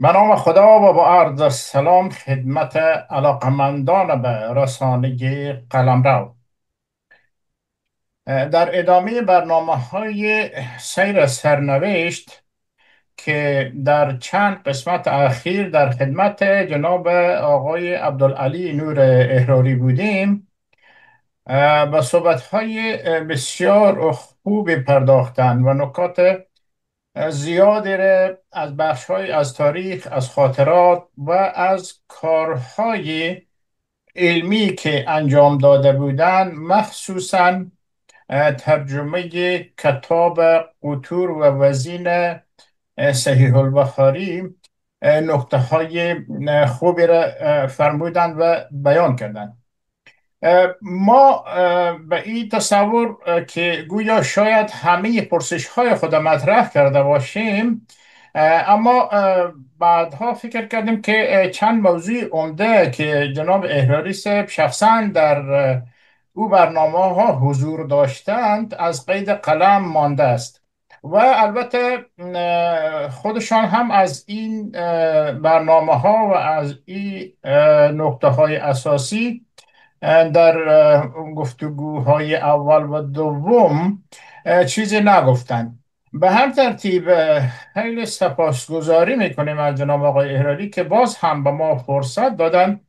به نام خدا و با عرض سلام خدمت علاقمندان به رسانه قلمرو. در ادامه برنامه های سیر سرنوشت که در چند قسمت اخیر در خدمت جناب آقای عبدالعلی نور احراری بودیم، به صحبت های بسیار خوبی پرداختن و نکات زیادی را از بخش‌های از تاریخ، از خاطرات و از کارهای علمی که انجام داده بودند، مخصوصا ترجمه کتاب قطور و وزین صحیح البخاری، نکته های خوبی را فرمودند و بیان کردند. ما به این تصور که گویا شاید همه پرسش های خود مطرح کرده باشیم، اما بعدها فکر کردیم که چند موضوع عمده که جناب احراری صاحب شخصا در او برنامه ها حضور داشتند از قید قلم مانده است و البته خودشان هم از این برنامه ها و از این نکته های اساسی در گفتگوهای اول و دوم چیزی نگفتند. به هر ترتیب خیلی سپاسگزاری میکنیم از جناب آقای احراری که باز هم به ما فرصت دادن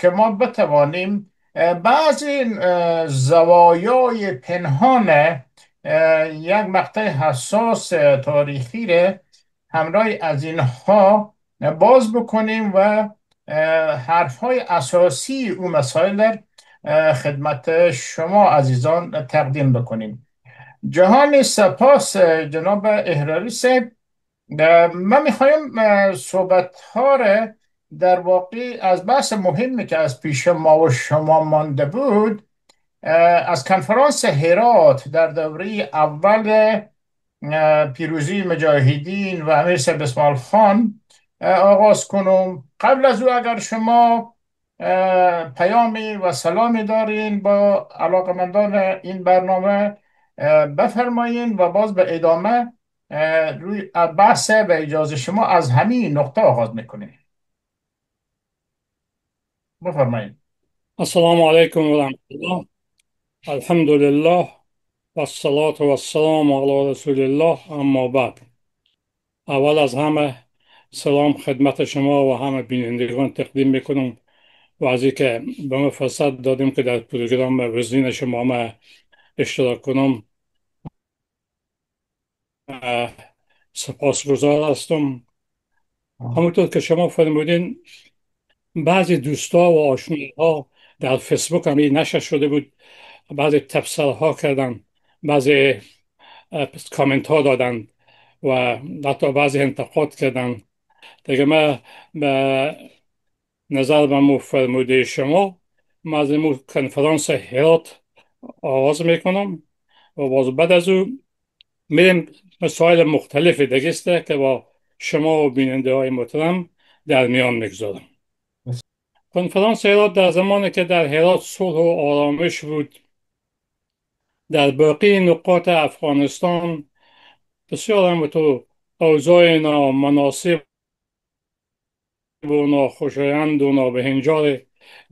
که ما بتوانیم بعضی زوایای پنهان یک مقطع حساس تاریخی را همراه از اینها باز بکنیم و حرف های اساسی او مسائل خدمت شما عزیزان تقدیم بکنیم. جهان سپاس جناب احراری صاحب. من میخوایم صحبت ها را در واقع از بحث مهمی که از پیش ما و شما مانده بود، از کنفرانس هرات در دوره اول پیروزی مجاهدین و امیر صاحب اسماعیل خان آغاز کنم. قبل از او اگر شما پیامی و سلامی دارین با علاقمندان این برنامه بفرمایین و باز به ادامه روی بحث به اجازه شما از همین نقطه آغاز میکنیم. بفرمایین. السلام علیکم و رحمت الله. الحمد لله و الصلاة و السلام علی رسول الله. اما بعد، اول از همه سلام خدمت شما و همه بینندگان تقدیم میکنم و از اینکه به من فرصت دادیم که در پروگرام وزین شما ما اشتراک کنم سپاسگزار هستم. همونطور که شما فرمودین، بعضی دوستا و آشناها در فیسبوک هم این نشر شده بود، بعضی تبصره‌ها کردن، بعضی کامنت ها دادن و حتی بعضی انتقاد کردن. دیگه من به نظر و فرموده شما من از این کنفرانس هرات آغاز میکنم و باز بعد از او میریم مسائل مختلفی دیگه است که با شما و بیننده های محترم در میان میگذارم. کنفرانس هرات در زمانی که در هرات صلح و آرامش بود، در باقی نقاط افغانستان بسیار هم تو اوضاع نامناسب و ناخوشایند و نابهنجار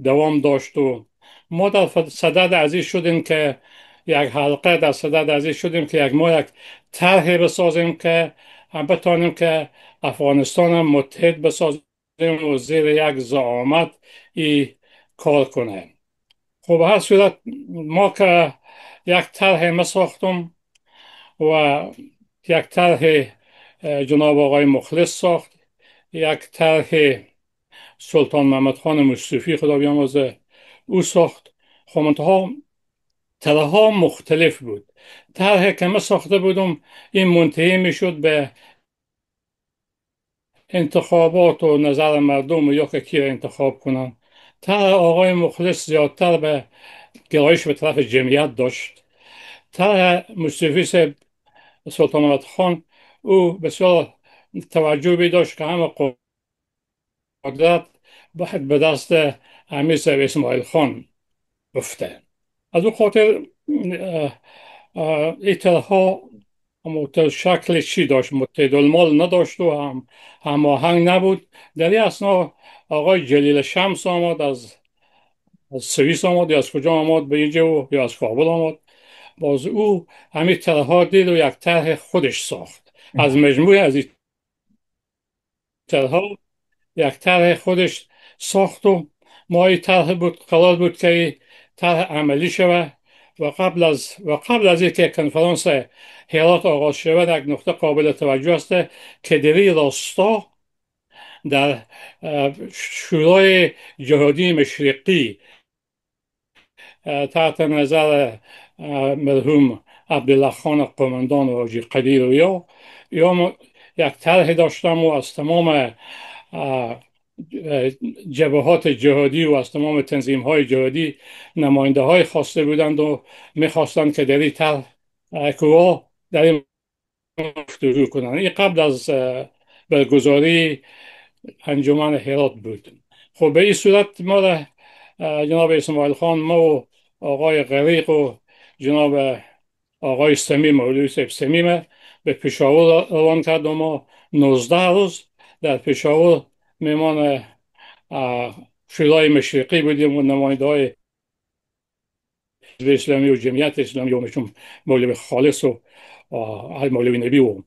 دوام داشت و ما در صدد عزیز شدیم که یک حلقه در صدد عزیز شدیم که یک طرحی بسازیم که هم بتانیم که افغانستان هم متحد بسازیم و زیر یک زعامت ای کار کنه. خب هر صورت ما که یک طرح ما ساختم و یک طرح جناب آقای مخلص ساخت، یک طرح سلطان محمد خان مصطفی خدا بیامرزه او ساخت. خب منتها طرحها مختلف بود. طرحی که من ساخته بودم این منتهی میشد به انتخابات و نظر مردم و یا که کی را انتخاب کنن. طرح آقای مخلص زیادتر به گرایش به طرف جمعیت داشت. طرح مصطفی سلطان محمد خان او بسیار توجه داشت که همه قدرت باید به دست امیر صاحب اسماعیل خان افته. از او خاطر این طرحها شکل چی داشت؟ متدلمال نداشت و هماهنگ نبود. در این اثنا آقای جلیل شمس آمد، از سوئیس آمد یا از کجا آمد به اینجا و یا از کابل آمد. باز او همین طرحها دید و یک طرح خودش ساخت. از مجموعه از این طرحها یک طرح خودش ساخت و ما این طرح بود قرار بود که طرح عملی شود. و قبل از اینکه کنفرانس هرات آغاز شود، یک نقطه قابل توجه است که در این راستا در شورای جهادی مشرقی تحت نظر مرحوم عبدالله خان قومندان و حاجی قدیر و یا یک طرح داشتم و از تمام جبهات جهادی و از تمام تنظیم های جهادی نماینده های خواسته بودند و میخواستند که در این طرح در این گفتگو کنند. این قبل از برگزاری انجمن هرات بود. خب به این صورت ما را جناب اسماعیل خان، ما و آقای غریق و جناب آقای سمیم، مولوی صاحب سمیم، به پشاور روان کرد و ما 19 روز در پشاور میمان شورای مشرقی بودیم و نماینده های اسلامی و جمعیت اسلامی و مثل مولوی خالص و مولوی نبی و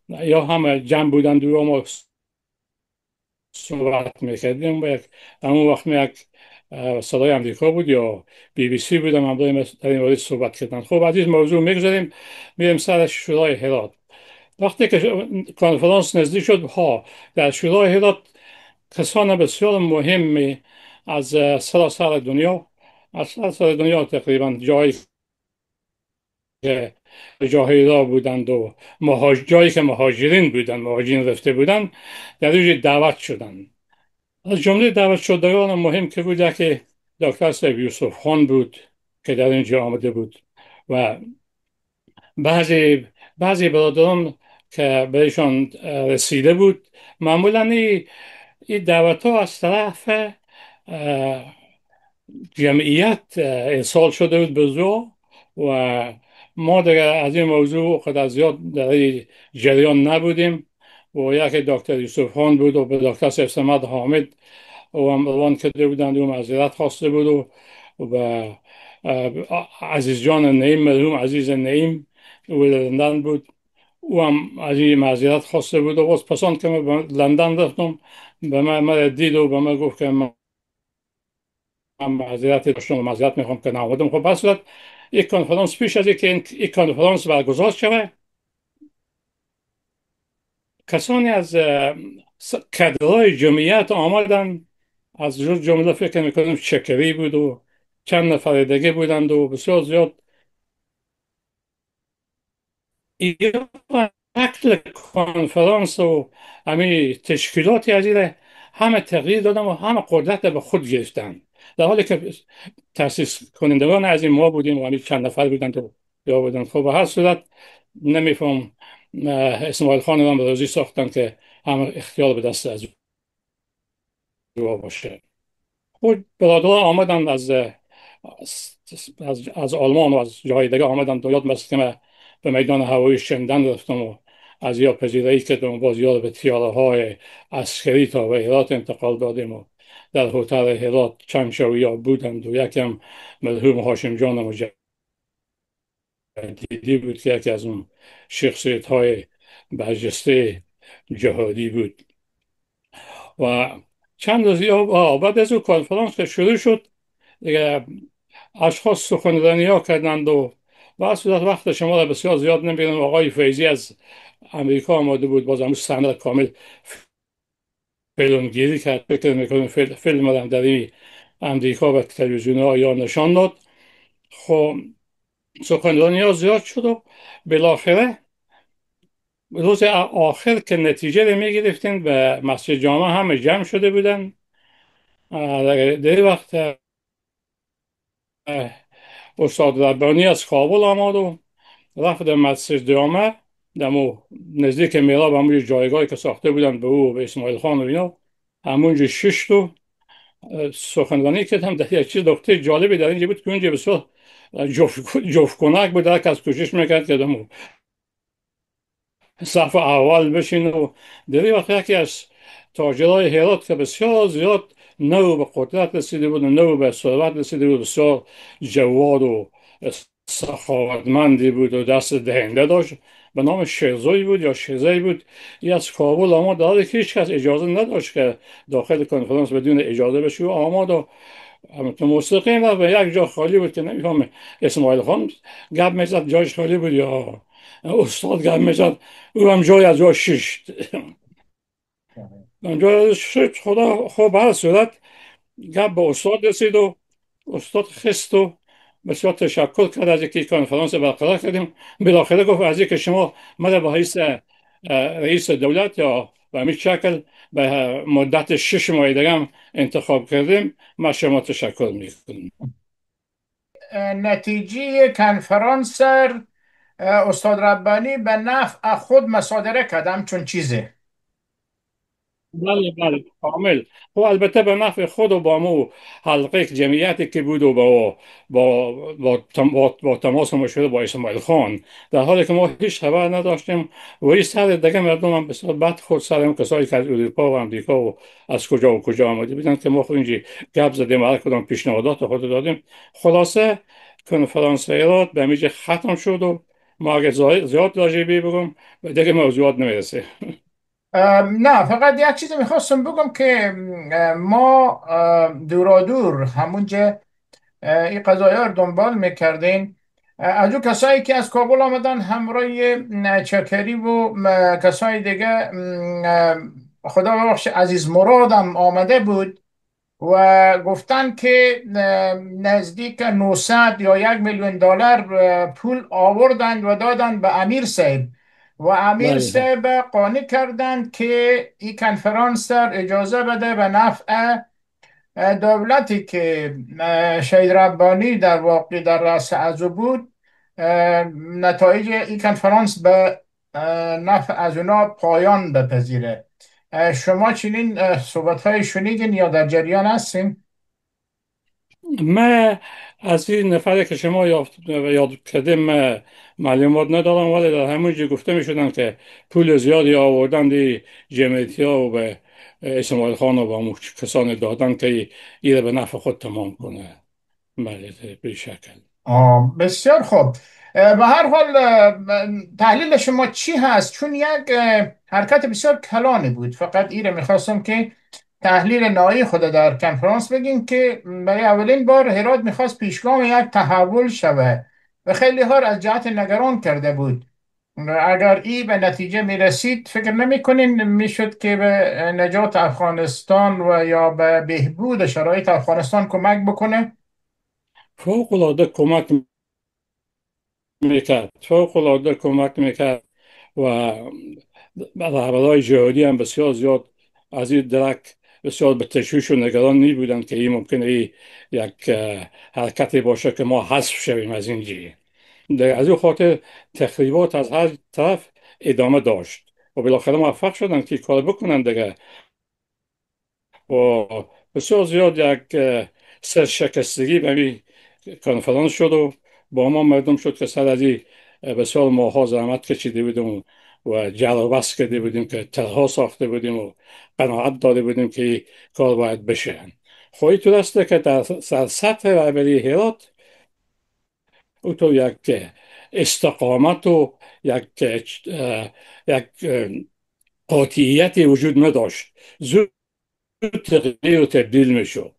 یا همه جمع بودند و ما صحبت میکردیم. و همون وقت یک صدای امریکا بود یا BBC بود، هم در این مورد صحبت کردن. خب از این موضوع میگذاریم، میریم سر شورای هرات. وقتی که کنفرانس نزدیک شد، در شورای هرات کسان بسیار مهمی از سراسر دنیا، از سراسر دنیا تقریبا جایی که مجاهدین بودند و جایی که مهاجرین بودند، مهاجرین رفته بودند، در اینجا دعوت شدند. از جمله دعوت شدگان مهم که بود که دکتر صاحب یوسف خان بود که در اینجا آمده بود و بعضی برادران که بهشان رسیده بود. معمولا این دعوت ها از طرف جمعیت ارسال شده بود به زور و ما دیگر از این موضوع خود زیاد در این جریان نبودیم و یکی دکتر یوسف خان بود و به دکتر صاحب صمد حامد و هم روان کرده بودند و معذرت خواسته بود و عزیز جان نعیم، مرحوم عزیز نعیم او لندن بود، او هم از این معذرت خواسته بود و باز پسند که من به لندن رفتم به من دید و به من گفت که من معذرت داشتم و معذرت میخوام که نامدم. خب بس صورت یک کنفرانس پیش از اینکه این کنفرانس برگزار شود، کسانی از کادرهای جمعیت آمدن. از جمله فکر میکنم شکری بود و چند نفر دیگه بودند و بسیار زیاد. این شکل کنفرانس و همه تشکیلاتی از این همه تغییر دادن و همه قدرت به خود گرفتن، در حالی که تأسیس کنندگان از این ما بودیم و همه چند نفر بودند و یا بودند. خب به هر صورت نمیفهم اسماعیل خان هم روزی ساختن که همه اختیار به دست از او باشه. خود برادران آمدن از آلمان و از جای دیگه آمدن و یاد است که من به میدان هوایی شندن رفتم و از یا پذیرایی کردم و باز یاد به تیاره های عسکری تا به هرات انتقال دادیم و در هتل هرات چند شویا بودند و یکم مرحوم هاشم جان مجددی بود که یکی از اون شخصیت های برجسته جهادی بود. و چند روز بعد از اون کنفرانس که شروع شد دیگه اشخاص سخنرانی ها کردند و بعد صورت وقت شما را بسیار زیاد نمیگیرم. آقای فیضی از امریکا آمده بود، باز همون صحنه کامل فیلمگیری کرد. فکر میکنم فیلم را در این امریکا و تلویزیون ها یا نشان داد. خب سخنرانی ها زیاد شد و بالاخره روز آخر که نتیجه رو میگرفتین به مسجد جامع همه جمع شده بودن. در وقت استاد ربانی از کابل آمد و رفت در مسجد جامع، دمو نزدیک میراب همون جایگاهی که ساخته بودن به او و به اسماعیل خان و اینا، همونجا شش تو سخنرانی کردم. در یک چیز نکته جالبی در اینجا بود که اونجا بسیار جفت کنک بود، هر کس کوشش میکرد که صف اول بشین و در این وقت یکی از تاجرای هرات که بسیار زیاد نو به قدرت رسیده بود و نو به ثروت رسیده بود، بسیار جواد و سخاوتمندی بود و دست دهنده داشت، به نام شیرزوی بود یا شیرزی بود. این از کابل آمد، داره که هیچ کس اجازه نداشت که داخل کنفرانس بدون اجازه بشه و آمد و همینطور مستقیم رفت و یک جا خالی بود که نمیفهم اسماعیل خان گپ میزد جایش خالی بود یا استاد گپ میزد، او هم جای از جای شیشت. اونجا شد خدا خوب هر صورت گپ به استاد رسید و استاد خست و بسیار تشکر کرد از اینکه کنفرانس برقرار کردیم. بالاخره گفت از اینکه شما مرا به حیث رئیس دولت یا به همین شکل به مدت 6 ماه دیگه انتخاب کردیم، من شما تشکر میکنم. نتیجه کنفرانس استاد ربانی به نفع خود مصادره کردم چون چیزه. بله بله کامل. خب البته به نفع خود و با مو حلقه جمعیتی که بود و با تماس مشکل با اسماعیل خان، در حالی که ما هیچ خبر نداشتیم و این سر دیگه مردم هم بسیار بد خود سر اون کسایی که از اروپا و امریکا و از کجا و کجا آمده بودن که ما خود اینجا گپ زدیم و هر کدام پیشنهادات خود دادیم. خلاصه کنفرانس ایراد به میجه ختم شد و ما اگه زیاد راجع به بگم و دیگه موضوعات نمیرسه. نه، فقط یک چیزی میخواستم بگم که ما دورا دور همونجا این قضایی رو دنبال میکردین. از او کسایی که از کابل آمدن همراه چکری و کسای دیگه، خدا ببخش عزیز مرادم آمده بود و گفتن که نزدیک 900 یا 1 میلیون دلار پول آوردند و دادند به امیر صاحب و امیر بله صاحب قانع کردند که این کنفرانس در اجازه بده به نفع دولتی که شهید ربانی در واقع در رأس عزو بود. نتایج این کنفرانس به نفع از اونا پایان بپذیره. شما چنین صحبت های شنیدین یا در جریان هستین؟ من از این نفری که شما یاد کردیم معلومات ندارم، ولی در همونجا گفته می شدن که پول زیادی آوردن دی جمعیتی ها و به اسماعیل خان و به همون کسان دادن که ایره به نفع خود تمام کنه. بله به شکل. بسیار خوب. به هر حال تحلیل شما چی هست؟ چون یک حرکت بسیار کلانی بود. فقط ایره میخواستم که تحلیل نهایی خود در کنفرانس بگین که برای اولین بار هرات میخواست پیشگام یک تحول شود و خیلی ها از جهت نگران کرده بود. اگر ای به نتیجه میرسید، فکر نمیکنین میشد که به نجات افغانستان و یا به بهبود شرایط افغانستان کمک بکنه؟ فوق العاده کمک میکرد، فوق العاده کمک میکرد و رهبرهای جهادی هم بسیار زیاد از این درک بسیار به تشویش و نگران می بودند که این ممکنه یک حرکتی باشه که ما حذف شویم از این جیه. از این خاطر تخریبات از هر طرف ادامه داشت و بالاخره موفق شدن که کار بکنن دیگه و بسیار زیاد یک سرشکستگی به این کنفرانس شد و با ما مردم شد که سر از این بسیار ماها زحمت کشیده بودیم و جر و بس کرده بودیم که طرحها ساخته بودیم و قناعت داده بودیم که این کار باید بشه. خواهی تو دسته که در سطح رهبری هرات او تو یک استقامت و یک قاطعیتی وجود نداشت. زود تغییر و تبدیل میشد،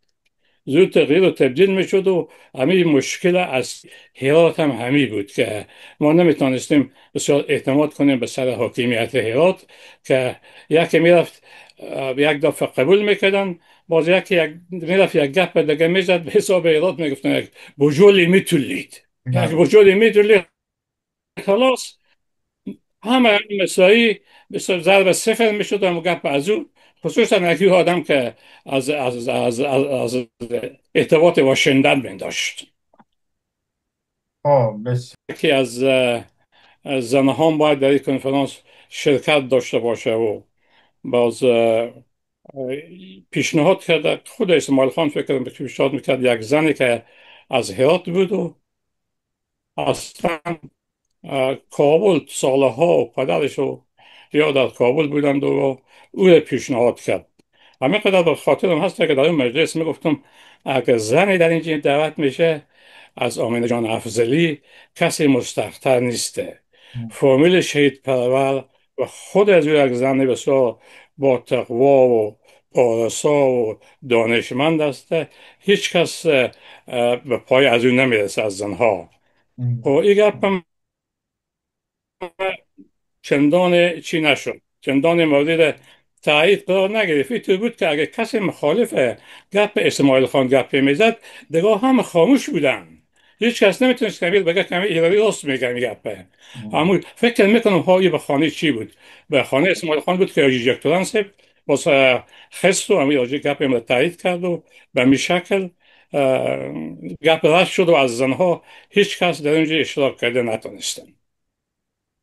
زود تغییر و تبدیل میشد و همین مشکل از هرات هم همی بود که ما نمیتونستیم بسیار اعتماد کنیم به سر حاکمیت هرات که یکی میرفت یک دفعه قبول میکردن، باز یکی میرفت یک گپ دیگه میزد به حساب هرات میگفتن یک بجولی میتولید، یک نه. بجولی میتولید. خلاص همه مسایی مثل ضرب صفر میشد و گپ از اون، خصوصا یکی آدم که از ارتباط با شندن من داشت. بس. یکی از زنها هم باید در این کنفرانس شرکت داشته باشه و باز پیشنهاد کرد خود اسماعیل خان، فکر کنم پیشنهاد میکرد یک زنی که از هرات بود و اصلا کابل سالها و پدرش و یا در کابل بودند و او را پیشنهاد کرد. همین قدر به خاطرم هست که در این مجلس میگفتم اگر زنی در اینجا دعوت میشه از آمینه جان افضلی کسی مستحق‌تر نیسته. فامیل شهید پرور و خود از او یک زن بسیار با تقوا و پارسا و دانشمند است. هیچ کس به پای از او نمیرسه از زنها. خب این گپ چندان چی نشد، چندان مورد تایید قرار نگرفت. اینطور بود که اگه کسی مخالف گپ اسماعیل خان گپ میزد دیگه هم خاموش بودن. هیچ کس نمیتونست کمیل بگه کمی ایرانی راست میگه این گپه. همون فکر میکنم هایی به خانه چی بود، به خانه اسماعیل خان بود که یک ترانسپ باز خست و همین راجع گپ را تایید کرد و به می شکل گپ رد شد و از زنها هیچ کس در اینجا اشتراک کرده نتونستن.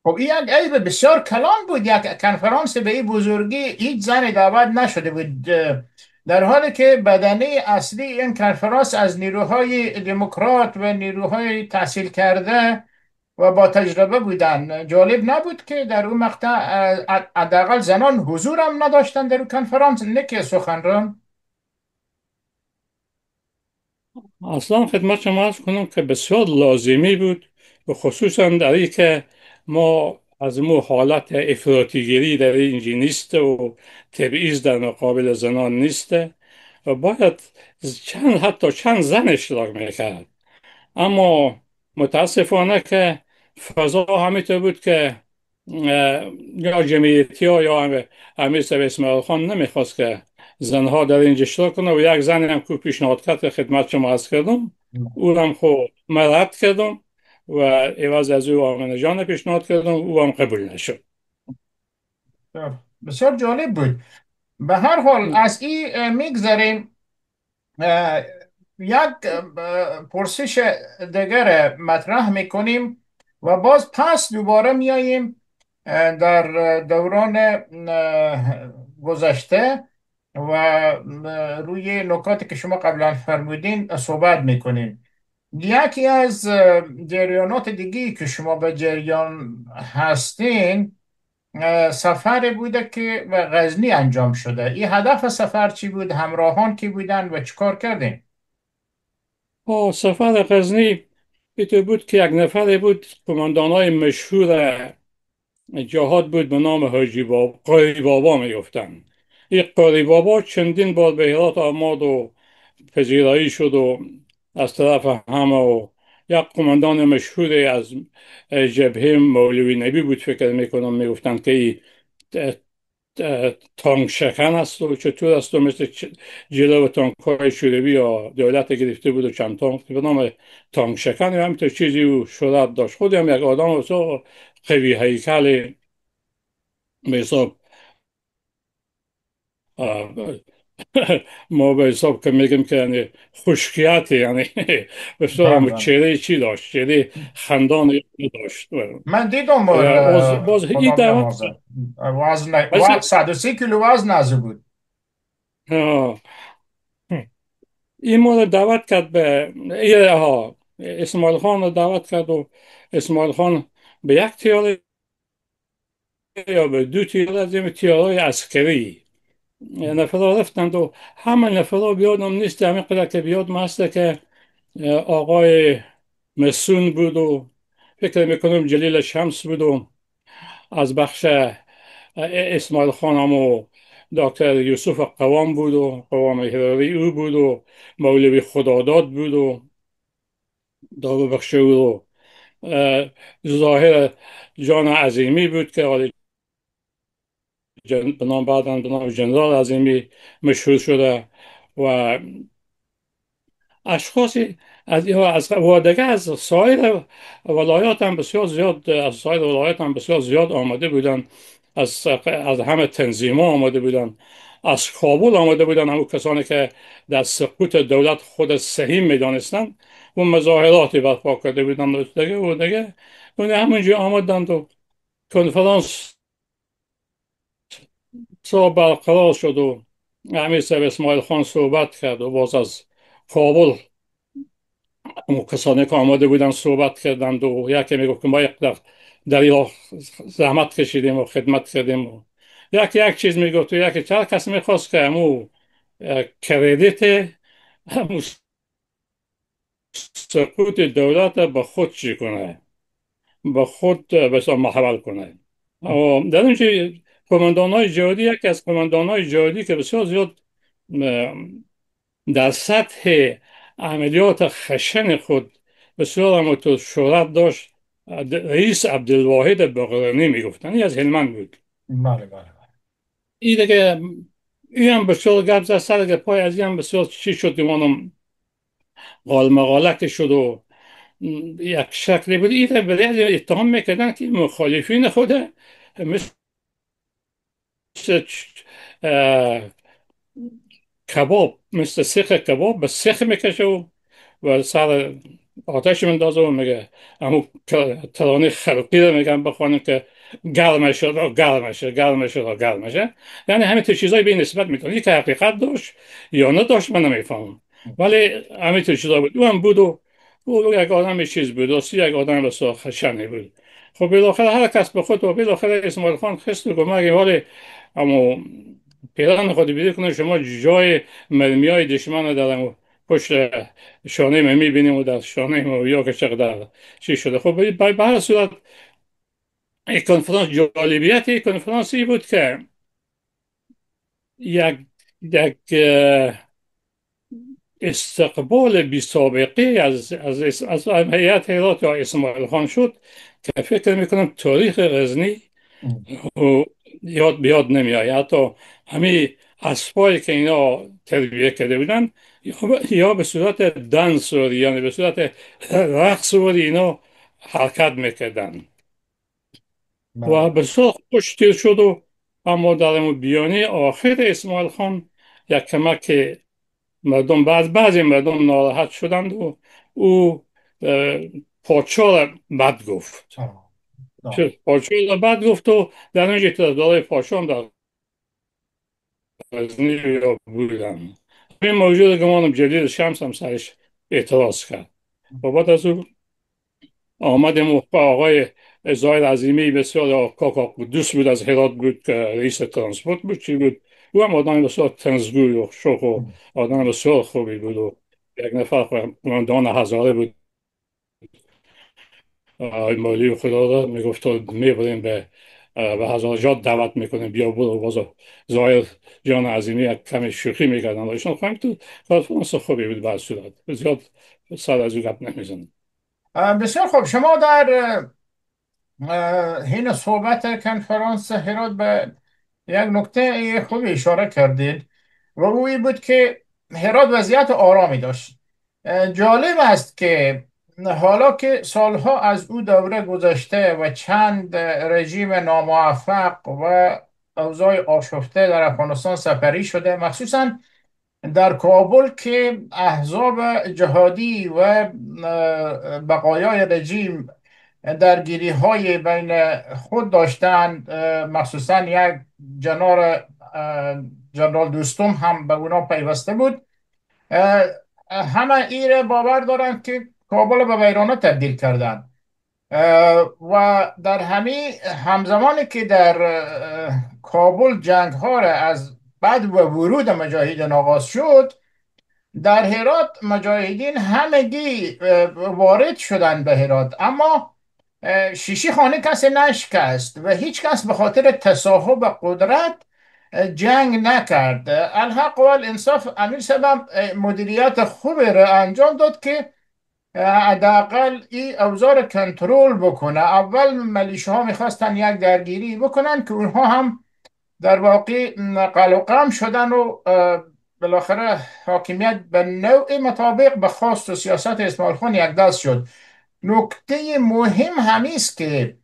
خب این یک عیب بسیار کلان بود. یک کنفرانس به این بزرگی هیچ زنی دعوت نشده بود، در حالی که بدنه اصلی این کنفرانس از نیروهای دموکرات و نیروهای تحصیل کرده و با تجربه بودن. جالب نبود که در اون مقطع حداقل زنان حضور هم نداشتن در اون کنفرانس، نه که سخنران. اصلا خدمت شما عرض کنم که بسیار لازمی بود و خصوصا در این که ما از مو حالت افراطیگری در اینجا نیست و تبعیض در مقابل زنان نیست و باید حتی چند زن اشتراک میکرد. اما متاسفانه که فضا همینطور بود که یا جمعیتی ها یا امیر صاحب اسماعیل خان نمیخواست که زنها در اینجا اشتراک کنه و یک زنی هم که پیشنهاد کرد خدمت شما عرض کردم او هم خب من رد کردم و عوض از او آمنه جان پیشنهاد کردم او هم قبول نشد. بسیار جالب بود. به هر حال از این میگذریم. یک پرسش دیگر مطرح میکنیم و باز پس دوباره میاییم در دوران گذشته و روی نکاتی که شما قبلا فرمودین صحبت میکنیم. یکی از جریانات دیگی که شما به جریان هستین سفر بوده که به غزنی انجام شده. این هدف سفر چی بود؟ همراهان کی بودن و چیکار کردین؟ با سفر غزنی اینطور بود که یک نفر بود قماندانای مشهور جهاد بود به نام حاجی بابا، قاری بابا میگفتن. این قاری بابا چندین بار به هرات آمد و پذیرایی شد و از طرف همه و یک قماندان مشهوری از جبهه مولوی نبی بود فکر میکنم میگفتن که این تانک شکن است و چطور است و مثل جلو تانک های شوروی یا دولت گرفته بود و چند تانک به نام تانک شکن و همینطور چیزی او شهرت داشت. خود هم یک آدم بسیار قوی هیکل به حساب ما به حساب که میگیم که یعنی خشکیات یعنی بسیار بله. چهره چی داشت، چهره خندان داشت. من دیدم باز این خدا دعوت بیامرزه، وزن مثل 130 کیلو وزن از بود. آه. این مورد دعوت کرد به اسماعیل خان رو دعوت کرد و اسماعیل خان به یک تیاره یا به دو تیاره از این تیاره عسکری نفرا رفتند و همه نفرا بیادم نیست. همین قدر که بیادم هست که آقای مسون بود و فکر میکنم جلیل شمس بود و از بخش اسماعیل خانم و دکتر یوسف قوام بود و قوام هراری او بود و مولوی خداداد بود و دارو بخش او رو ظاهر جان عظیمی بود که به نام بعداً به نام جنرال عظیمی مشهور شده و اشخاصی از و دیگه از سایر ولایات هم بسیار زیاد، از سایر ولایات هم بسیار زیاد آمده بودن. از همه تنظیم ها آمده بودن، از کابل آمده بودن، همون کسانی که در سقوط دولت خود صحیح میدانستند و مظاهراتی برپا کرده بودن و دیگه اون همونجا آمدند و کنفرانس برقرار شد و امیر صاحب اسماعیل خان صحبت کرد و باز از کابل اما کسانی که آماده بودن صحبت کردند و یکی میگفت که ما در ایران زحمت کشیدیم و خدمت کردیم و یک چیز میگفت و یکی چهار کس میخواست که امو کردیت امو سقوط دولت به خود چی کنه، به خود بسیار محول کنه. در اینجا قماندان های جهادی، یکی از قماندان های جهادی که بسیار زیاد در سطح عملیات خشن خود بسیار هم شهرت داشت، رئیس عبدالواحد بغرانی میگفتن، این از هلمند بود. بله بله. این دیگه این هم بسیار گپ زد سر که پای از این هم بسیار چی شد دیوانم قال مقاله که شد و یک شکلی بود. این به اتهام میکردن که مخالفین خوده مثل کباب، مثل سیخ کباب به سیخ میکشه و سر آتش مندازه و میگه همون ترانه خلقی رو میگن بخوانیم که گرم شد گرم شد گرم شد گرم شد. یعنی همین تو چیزایی به این نسبت میکنه که حقیقت داشت یا نداشت من نمیفهمم، ولی همین تو چیزایی بود. او هم بود و او یک آدم چیز بود و یک آدم بسیار خشنی بود. خب بالاخره هر کس به خود و بالاخره اسماعیل خان خست و گمگی، ولی اما پیران خود بیده کنه شما جای مرمی های دشمن رو دارم پشت شانه ما میبینیم و در شانه ما یا که چقدر چی شده. خب به هر صورت این کنفرانس، جالبیت این کنفرانسی بود که یک یک استقبال بی سابقه از هیئت هرات یا اسماعیل خان شد که فکر میکنم تاریخ غزنی و یاد بیاد نمیاد. حتی همین اسبایی که اینا تربیه کرده بودن یا به صورت دنس وری، یعنی به صورت رقص وری اینا حرکت میکردن بله و بسیار خوش تیر شد. و اما در اون بیانیه آخر اسماعیل خان یک کمک که مردم بعضی مردم ناراحت شدند و او پادشاه را بد گفت. پادشاه را بد گفت و در اینجا طرفدارای پادشاه هم در غزنی یا بودن. این موجود گمانم جلیل شمس هم سرش اعتراض کرد و بعد از او آمدیم و آقای زاهد عظیمی بسیار کاکا قدوس بود، از هرات بود که رئیس ترانسپورت بود چی بود. او هم آدم بسیار تنزگوی و شوخ و آدم بسیار خوبی بود و یک نفر قماندان هزاره بود مالی خدا را میگفت میبریم به هزارجات دعوت میکنیم بیا برو. بازا ظاهر جان عظیمی یک کمی شوخی میکردن و ایشان خواهیم تو کنفرانس خوبی بود. بعد صورت زیاد سر از او گپ نمیزنم. بسیار خوب. شما در حین صحبت کنفرانس هرات به یک نکته خوبی اشاره کردید و او این بود که هرات وضعیت آرامی داشت. جالب است که حالا که سالها از او دوره گذشته و چند رژیم ناموفق و اوضاع آشفته در افغانستان سپری شده، مخصوصا در کابل که احزاب جهادی و بقایای رژیم درگیری های بین خود داشتند، مخصوصا یک جنرال دوستم هم به اونا پیوسته بود. همه ایره باور دارند که کابل به ویرانه تبدیل کردند و در همزمانی که در کابل جنگ ها را از بعد و ورود مجاهدین آغاز شد، در هرات مجاهدین همگی وارد شدند به هرات، اما شیشی خانه کسی نشکست و هیچ کس به خاطر تصاحب قدرت جنگ نکرد. الحق و الانصاف امیر صاحب مدیریت خوبی را انجام داد که حداقل این اوضاع را کنترل بکنه. اول ملیشه میخواستن یک درگیری بکنن که اونها هم در واقع قلقم شدن و بالاخره حاکمیت به نوع مطابق به خواست و سیاست اسماعیل خان یک دست شد. نکته مهم همیست که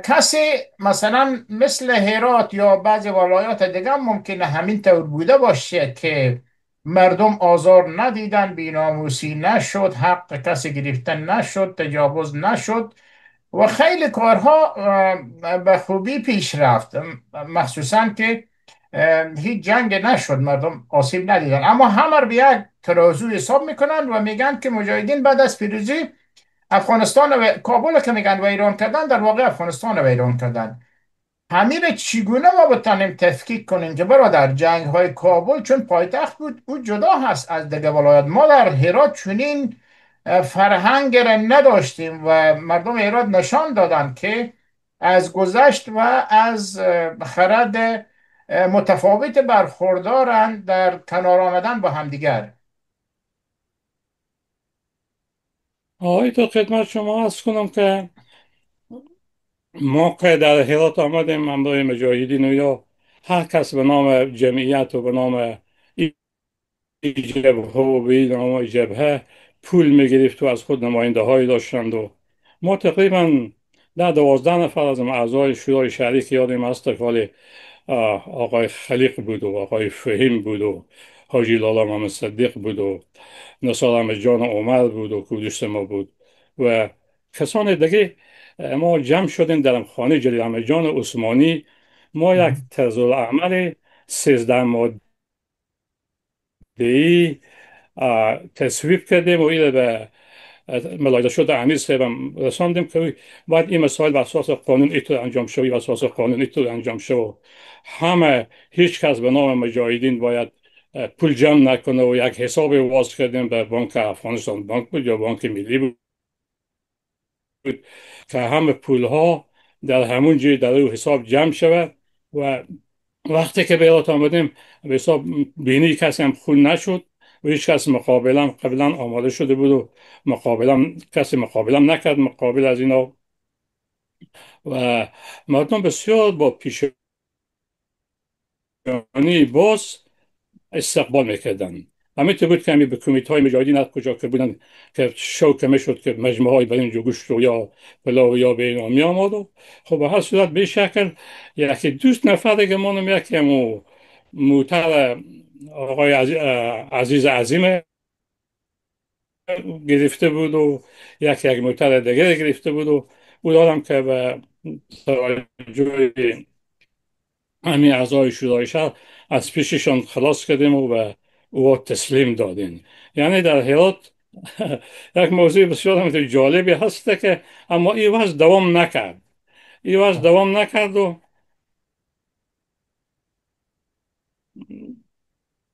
کسی مثلا مثل هرات یا بعضی ولایات دیگه ممکنه همین طور بوده باشه که مردم آزار ندیدن، بیناموسی نشد، حق کسی گرفته نشد، تجاوز نشد و خیلی کارها به خوبی پیش رفت. مخصوصا که هیچ جنگ نشد، مردم آسیب ندیدن، اما همه رو به یک ترازو حساب میکنن و میگن که مجاهدین بعد از پیروزی افغانستان و کابل که میگن و ایران کردن، در واقع افغانستان و ایران کردن. همین چگونه ما بتانیم تفکیک کنیم که برادر جنگ های کابل چون پایتخت بود او جدا هست از دیگه ولایات. ما در هرات چنین فرهنگ را نداشتیم و مردم هرات نشان دادن که از گذشت و از خرد متفاوت برخوردارند در کنار آمدن با همدیگر. آقای تو خدمت شما عرض کنم که ما که در هرات آمدیم همراه مجاهدین و یا هر کس به نام جمعیت و به نام جبهه و به نام جبهه پول میگرفت و از خود نماینده هایی داشتند و ما تقریبا در 12 نفر از اعضای شورای شهری که یادم است که آقای خلیق بود و آقای فهیم بود و حاجی لالا محمد صدیق بود و نثار احمد جان عمر بود و کودوست ما بود و کسان دیگه. ما جمع شدیم در خانه جلیل احمد جان عثمانی. ما یک طرز العمل 13 ماده ای تصویب کردیم و این به ملاحظه شده امیر صاحبم رساندیم که باید این مسائل بر اساس قانون اینطور انجام شد، بر اساس قانون اینطور انجام شد. همه هیچ کس به نام مجاهدین باید پول جمع نکنه و یک حساب واز کردیم به بانک افغانستان بانک بود یا بانک ملی بود که همه پول ها در همون جای در او حساب جمع شود و وقتی که به ایرات آمدیم به حساب بینی کسی هم خون نشد و هیچ کس مقابلا قبلا آماده شده بود و مقابلا کسی مقابلا نکرد مقابل از اینا و مردم بسیار با پیشانی باز استقبال میکردن. همین بود که همی به کمیته های مجاهدین از کجا که بودن که شوکه شد که مجموعه های برنج و گوشت و یا پلاو یا به اینا می آمد و خب به هر صورت به شکل یکی دوست نفر دیگه مانم یکی موتر آقای عزیز عظیم گرفته بود و یک موتر دیگه گرفته بود و او دارم که به توجه همین اعضای شورای شهر از پیششان خلاص کردیم و به او تسلیم دادیم. یعنی در هرات یک موضوع بسیار جالبی هست که اما این وضع دوام نکرد. این وضع دوام نکرد و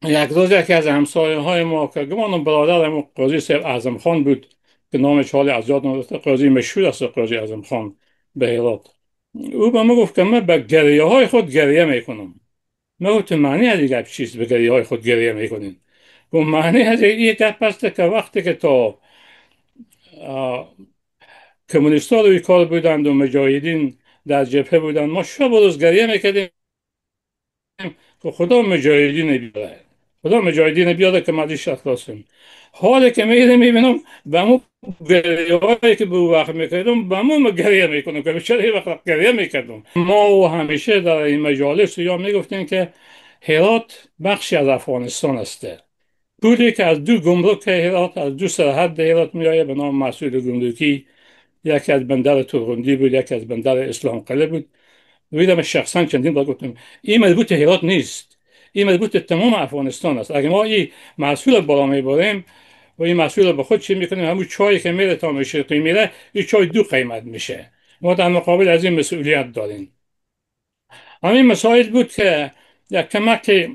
یک روز یکی از همسایه های ما که گمانم برادرم قاضی صاحب اعظم خان بود که نامش حالی از یاد نرفته، قاضی مشهور است قاضی اعظم خان به هرات، او به من گفت که من به گریه های خود گریه میکنم. من گفتم معنی از این گپ چیست به گریه های خود گریه میکنین؟ و معنی از این گپ است که وقتی که تا کمونیست ها روی کار بودند و مجاهدین در جبهه بودند ما شب و روز گریه میکردیم که خدا مجاهدین بیاره، خدا مجاهدین بیاره که ما دیش اخلاصیم. حالی که میرم میبینم به مو گریه هایی که به وقت میکردم به مو گریه میکنم که بیشتر وقت گریه میکردم. ما و همیشه در این مجالس یا میگفتیم که هرات بخشی از افغانستان است. پولی که از دو گمرک هرات از دو سرحد هرات میآید به نام مسئول گمرکی، یکی از بندر تورغندی بود یکی از بندر اسلام قلعه بود. ویدم شخصا چندین بار گفتم این مربوط هرات نیست، این مربوط تمام افغانستان است. اگر ما این مسئول بالا میبریم و این مسئول به خود چی میکنیم، همون چایی که میره تا مشرقی میره این چای دو قیمت میشه. ما در مقابل از این مسئولیت داریم. همین مسائل بود که یک کمک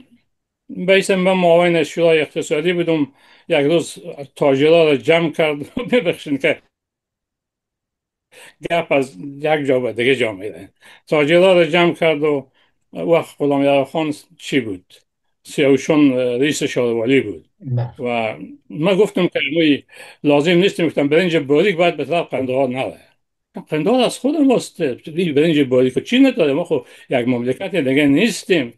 بیسم به معاون شورای اقتصادی بودم. یک روز تاجرها را جمع کرد ببخشین که گپ از یک جا به دیگه جا میره. تاجرها را جمع کرد و وقت غلام یار خان چی بود؟ سیاوشون رئیس شاروالی بود نه. و من گفتم که لازم نیست، گفتم برنج باریک باید به طرف قندهار نره. قندهار از خودم واسطه برنج باریک چی نداره، ما خب یک مملکت دیگه نیستیم.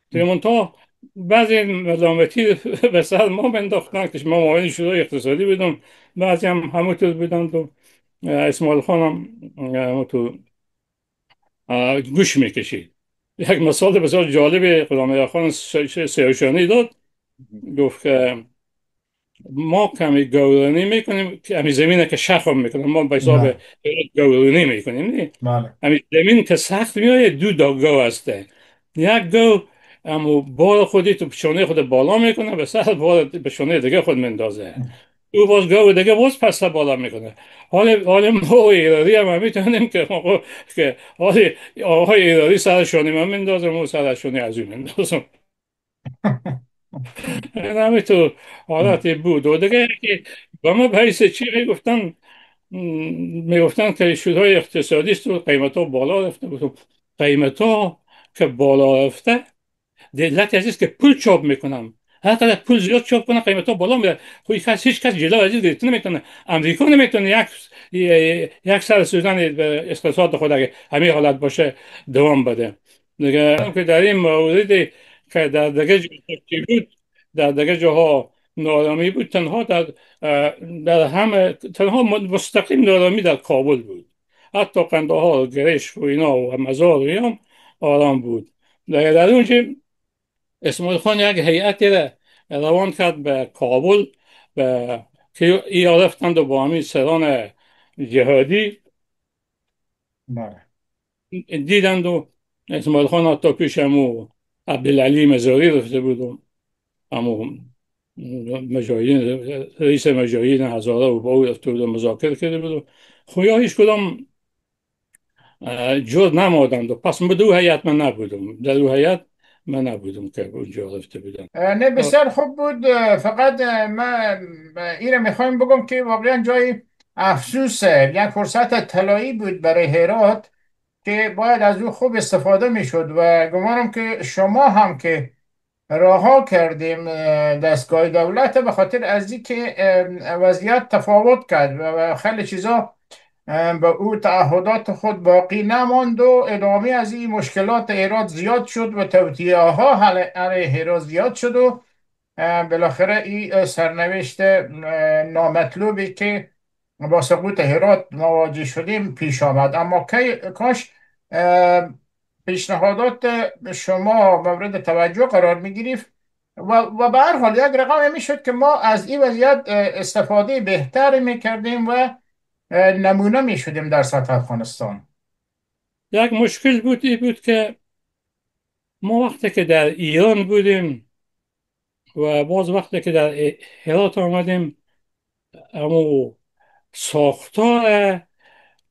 دیگه تا بعضی مزامتی به سر ما بنداختن که ما معاون شورای اقتصادی بودم، بعضی هم همونطور بودند و اسماعیل خان هم تو گوش میکشید. یک مثال بسیار جالب غلام خان سیاوشانی داد، گفت که ما کمی گورانی میکنیم که همین زمینه که شخم میکنیم ما به حساب نه. گورانی میکنیم. بله. همین زمین که سخت میآید دو گو هسته. یک گو اما بار خودی تو پیشانه خود بالا میکنه، به سر بار پیشانه دیگه خود میندازه. او باز گاو دیگه باز پس بالا میکنه. حال ما و ایرانی هم میتونیم که که حال آقای ایرانی سر شانه من میندازم و سر شانه از اون میندازم. این همینطور حالتی بود. و دیگه که با ما به حیث چی میگفتن، میگفتن که شورای اقتصادی است و قیمت ها بالا رفته بود. قیمت ها که بالا رفته، دلت عزیز که پول چاپ میکنم، هر قدر پول زیاد چاپ کنه قیمت ها بالا میره. خب هیچ کس جلو از این گرفته نمیتونه. امریکا نمیتونه یک سر سوزن به اقتصاد خود اگه همین حالت باشه دوام بده. دیگه که در این موردی که در دیگه جاها بود، در دیگه جاها نارامی بود، در همه تنها مستقیم نارامی در کابل بود. حتی قندهار، گرشک و اینا و مزار و اینا آرام بود. در اونجا اسماعیل خان یک هیئتی را روان کرد به کابل، به که ای رفتند و با همین سران جهادی بله. دیدند. و اسماعیل خان حتی پیش امو عبدالعلی مزاری رفته بود و امو مجاهدین، رئیس مجاهدین هزاره و با او رفته بود و مذاکره کرده بود. و خویا هیچ کدام جور نمادند. و پس به دو هیئت من نبودم، در دو هیئت من نبودم که اونجا رفته بودم. نه، بسیار خوب بود. فقط ما این میخوایم بگم که واقعا جای افسوس، یک فرصت طلایی بود برای هرات که باید از او خوب استفاده میشد و گمانم که شما هم که رها کردیم دستگاه دولت به خاطر از اینکه وضعیت تفاوت کرد و خیلی چیزا به او تعهدات خود باقی نماند و ادامه از این مشکلات هرات زیاد شد و توطئه ها علیه هرات زیاد شد و بالاخره این سرنوشت نامطلوبی که با سقوط هرات مواجه شدیم پیش آمد. اما کاش اه، پیشنهادات شما مورد توجه قرار می گرفت و به هر حال یک رقم می شد که ما از این وضعیت استفاده بهتری می کردیم و نمونه می شدیم در سطح افغانستان. یک مشکل بود، این بود که ما وقتی که در ایران بودیم و باز وقتی که در هرات آمدیم، اما ساختار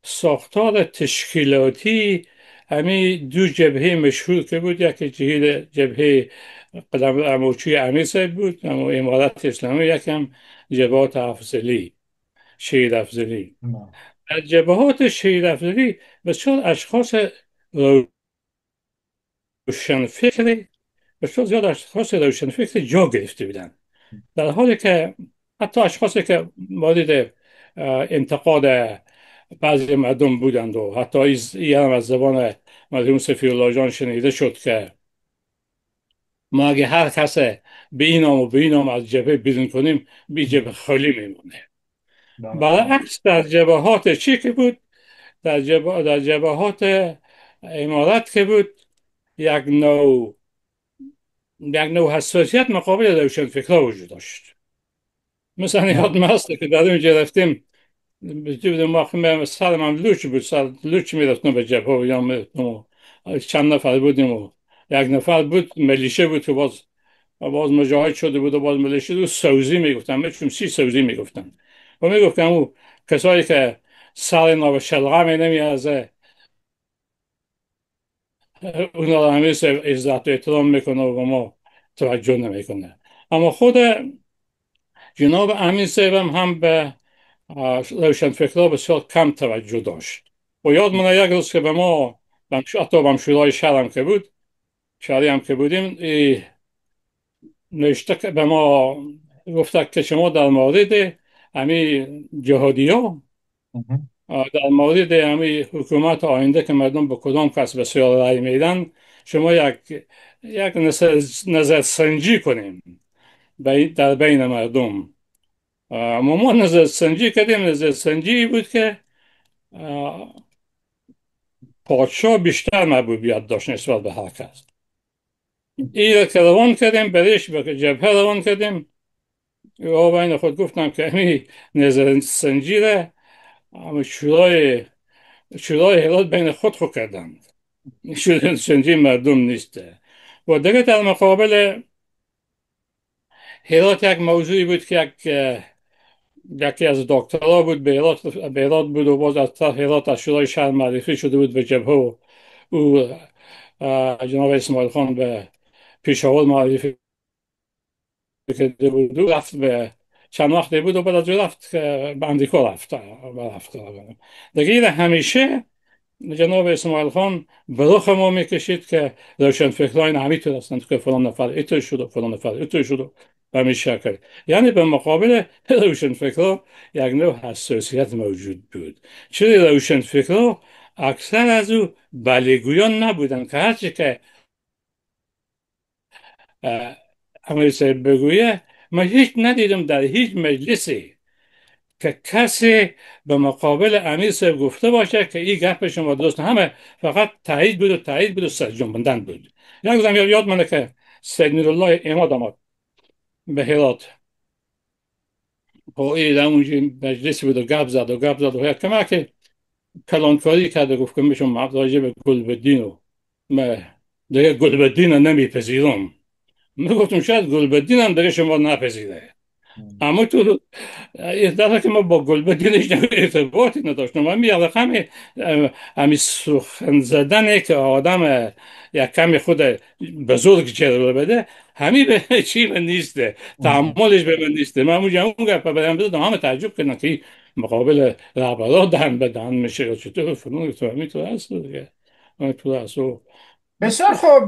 ساختار تشکیلاتی همین دو جبهه مشهور که بود، یکی جبهه قدم اموچی امیر صاحب بود، اما امارت اسلامی، یکم جبهات افضلی، شهید افضلی. نه. در جبهات شهید افضلی بسیار اشخاص روشنفکر بسیار زیاد اشخاص روشنفکر جا گرفته بودند، در حالی که حتی اشخاصی که مورد انتقاد بعضی مردم بودند و حتی این هم از زبان مرحوم سفیرالله جان شنیده شد که ما اگه هر کس به این نام و به این نام از جبهه بیرون کنیم، بی جبهه خالی میمونه. بله. برعکس در جبهات چی که بود، در جبهات امارت که بود، یک نوع یک نوع حساسیت مقابل روشنفکرها وجود داشت. مثلا نه. یاد هست که در اونجا رفتیم، بودیم ما سرم هم لوچ بود، سر لوچ میرفتم به جبهه و یا میرفتم و چند نفر بودیم و یک نفر بود ملیشه بود که باز مجاهد شده بود و باز ملیشه رو سوزی میگفتن، چون سی سوزی میگفتن و میگفتن او کسایی که سر اینا به شلغم نمیارزه اونا رو همیشه عزت و احترام میکنه و به ما توجه نمیکنه. اما خود جناب امین صاحب هم به روشنفکرها بسیار کم توجه داشت. و یادمونه یک روز که به ما حتی به شورای شهر هم که بود، شهری هم که بودیم، نوشته که به ما گفته که شما در مورد همین جهادی ها، مهم. در مورد همین حکومت آینده که مردم به کدام کس بسیار رأی میدن، شما یک نظر سنجی کنیم در بین مردم. ما نظر سنجی کردیم. نظر سنجی بود که پادشاه بیشتر محبوبیت داشت نسبت به هر کس. این را که روان کردیم، برایش به جبهه روان کردیم و بین خود گفتم که همین نظر سنجی را اما شورای هرات بین خود کردند. شورای سنجی مردم نیست. و دیگه در مقابل هرات یک موضوعی بود که یکی از دکترها بود به هرات بود و باز از هرات از شورای شهر معرفی شده بود به جبهه و او جناب اسماعیل خان به پیشاور معرفی کرده بود و رفت به چند وقتی بود و بعد از رفت به امریکا رفت دیگه همیشه جناب اسماعیل خان به رخ ما میکشید که روشنفکران همینطور هستند که فلان نفر ایتو شد و فلان نفر ایتو شد و به همین شکل، یعنی به مقابل روشنفکرها یک نوع حساسیت موجود بود. چرا روشنفکرها اکثر از او بلیگویان نبودند که هرچی که امیر صاحب بگویه، من هیچ ندیدم در هیچ مجلسی که کسی به مقابل امیر صاحب گفته باشه که این گپ شما درست، همه فقط تایید بود و سرجنباندن بود. یک روزم یاد مانده که سید نورالله اماد آمد به هرات با این در اونجا مجلسی بود و گپ زد و یک کمک کلانکاری کرده، گفت که میشم راجع به گلبدین و من دیگه گلبدین رو نمیپذیرم. من گفتم شاید گلبدین هم دیگه شما نپذیره، اما تو در که ما با گلبدینش ارتباطی نداشتم. من میگم همین سخن زدنه که آدم یک کمی خود بزرگ جلوه بده، همین به چی من نیسته، تحملش به من نیسته. من اونجا اون گفت بدم بزدم، همه تعجب کردن که مقابل رهبرا دهن به دهن میشه، چطور فلان تو همینطور هست دیگه، همینطور هست. بسیار خوب.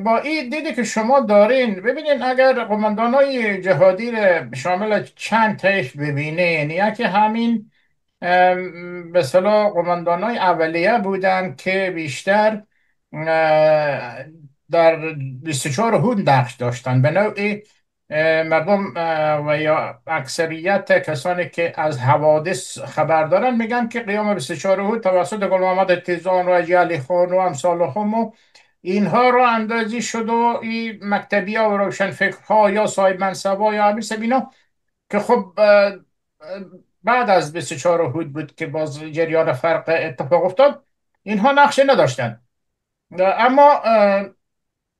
با این دیدی که شما دارین، ببینین اگر قماندان های جهادی رو شامل چند طیف ببینین، یکی همین به اصطلاح قماندان های اولیه بودن که بیشتر در 24 هون نقش داشتن. به نوعی مردم و یا اکثریت کسانی که از حوادث خبر دارن میگن که قیام 24 هود توسط گل محمد تیزان و حاجی علی خان و امثال هم و اینها رو اندازی شد و این مکتبی ها و روشنفکرها یا صاحب منصبا یا امیر اینا که خب بعد از 24 هود بود که باز جریان فرق اتفاق افتاد، اینها نقشه نداشتن. اما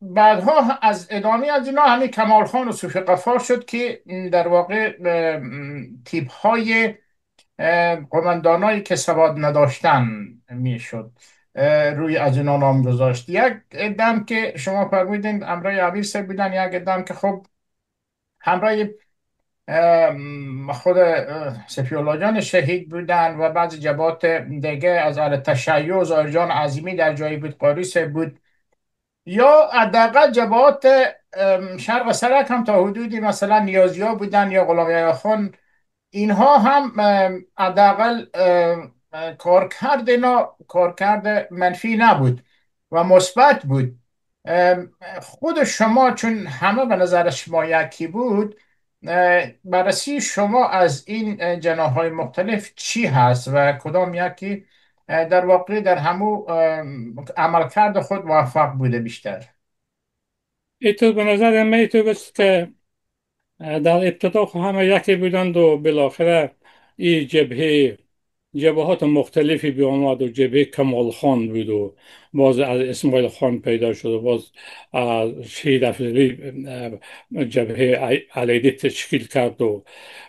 بعدها از ادامه از اینا همین کمال خان و صوفی غفار شد که در واقع تیپ های قماندانایی که سواد نداشتن میشد روی از اینا نام گذاشت. یک ادم که شما فرمودین همراه امیر صاحب بودن، یک ادم که خب همراه خود سفی الله جان شهید بودن و بعضی جبهات دیگه از اهل تشیع ظاهر جان عظیمی در جایی بود، قاری صاحب بود، یا حداقل جبهات شرق سرک هم تا حدودی مثلا نیازیا بودن یا غلام یحیی خان. اینها هم حداقل کارکرد منفی نبود و مثبت بود. خود شما چون همه به نظر شما یکی بود، بررسی شما از این جناح‌های مختلف چی هست و کدام یکی در واقع در همو عملکرد خود موفق بوده بیشتر؟ اینطور به نظر من اینطور است که در ابتدا همه یکی بودند و بالاخره این جبهات مختلفی به آمد و جبهه کمال خان بود و باز از اسماعیل خان پیدا شد و باز شهید افزلی جبهه علیدی تشکیل کرد و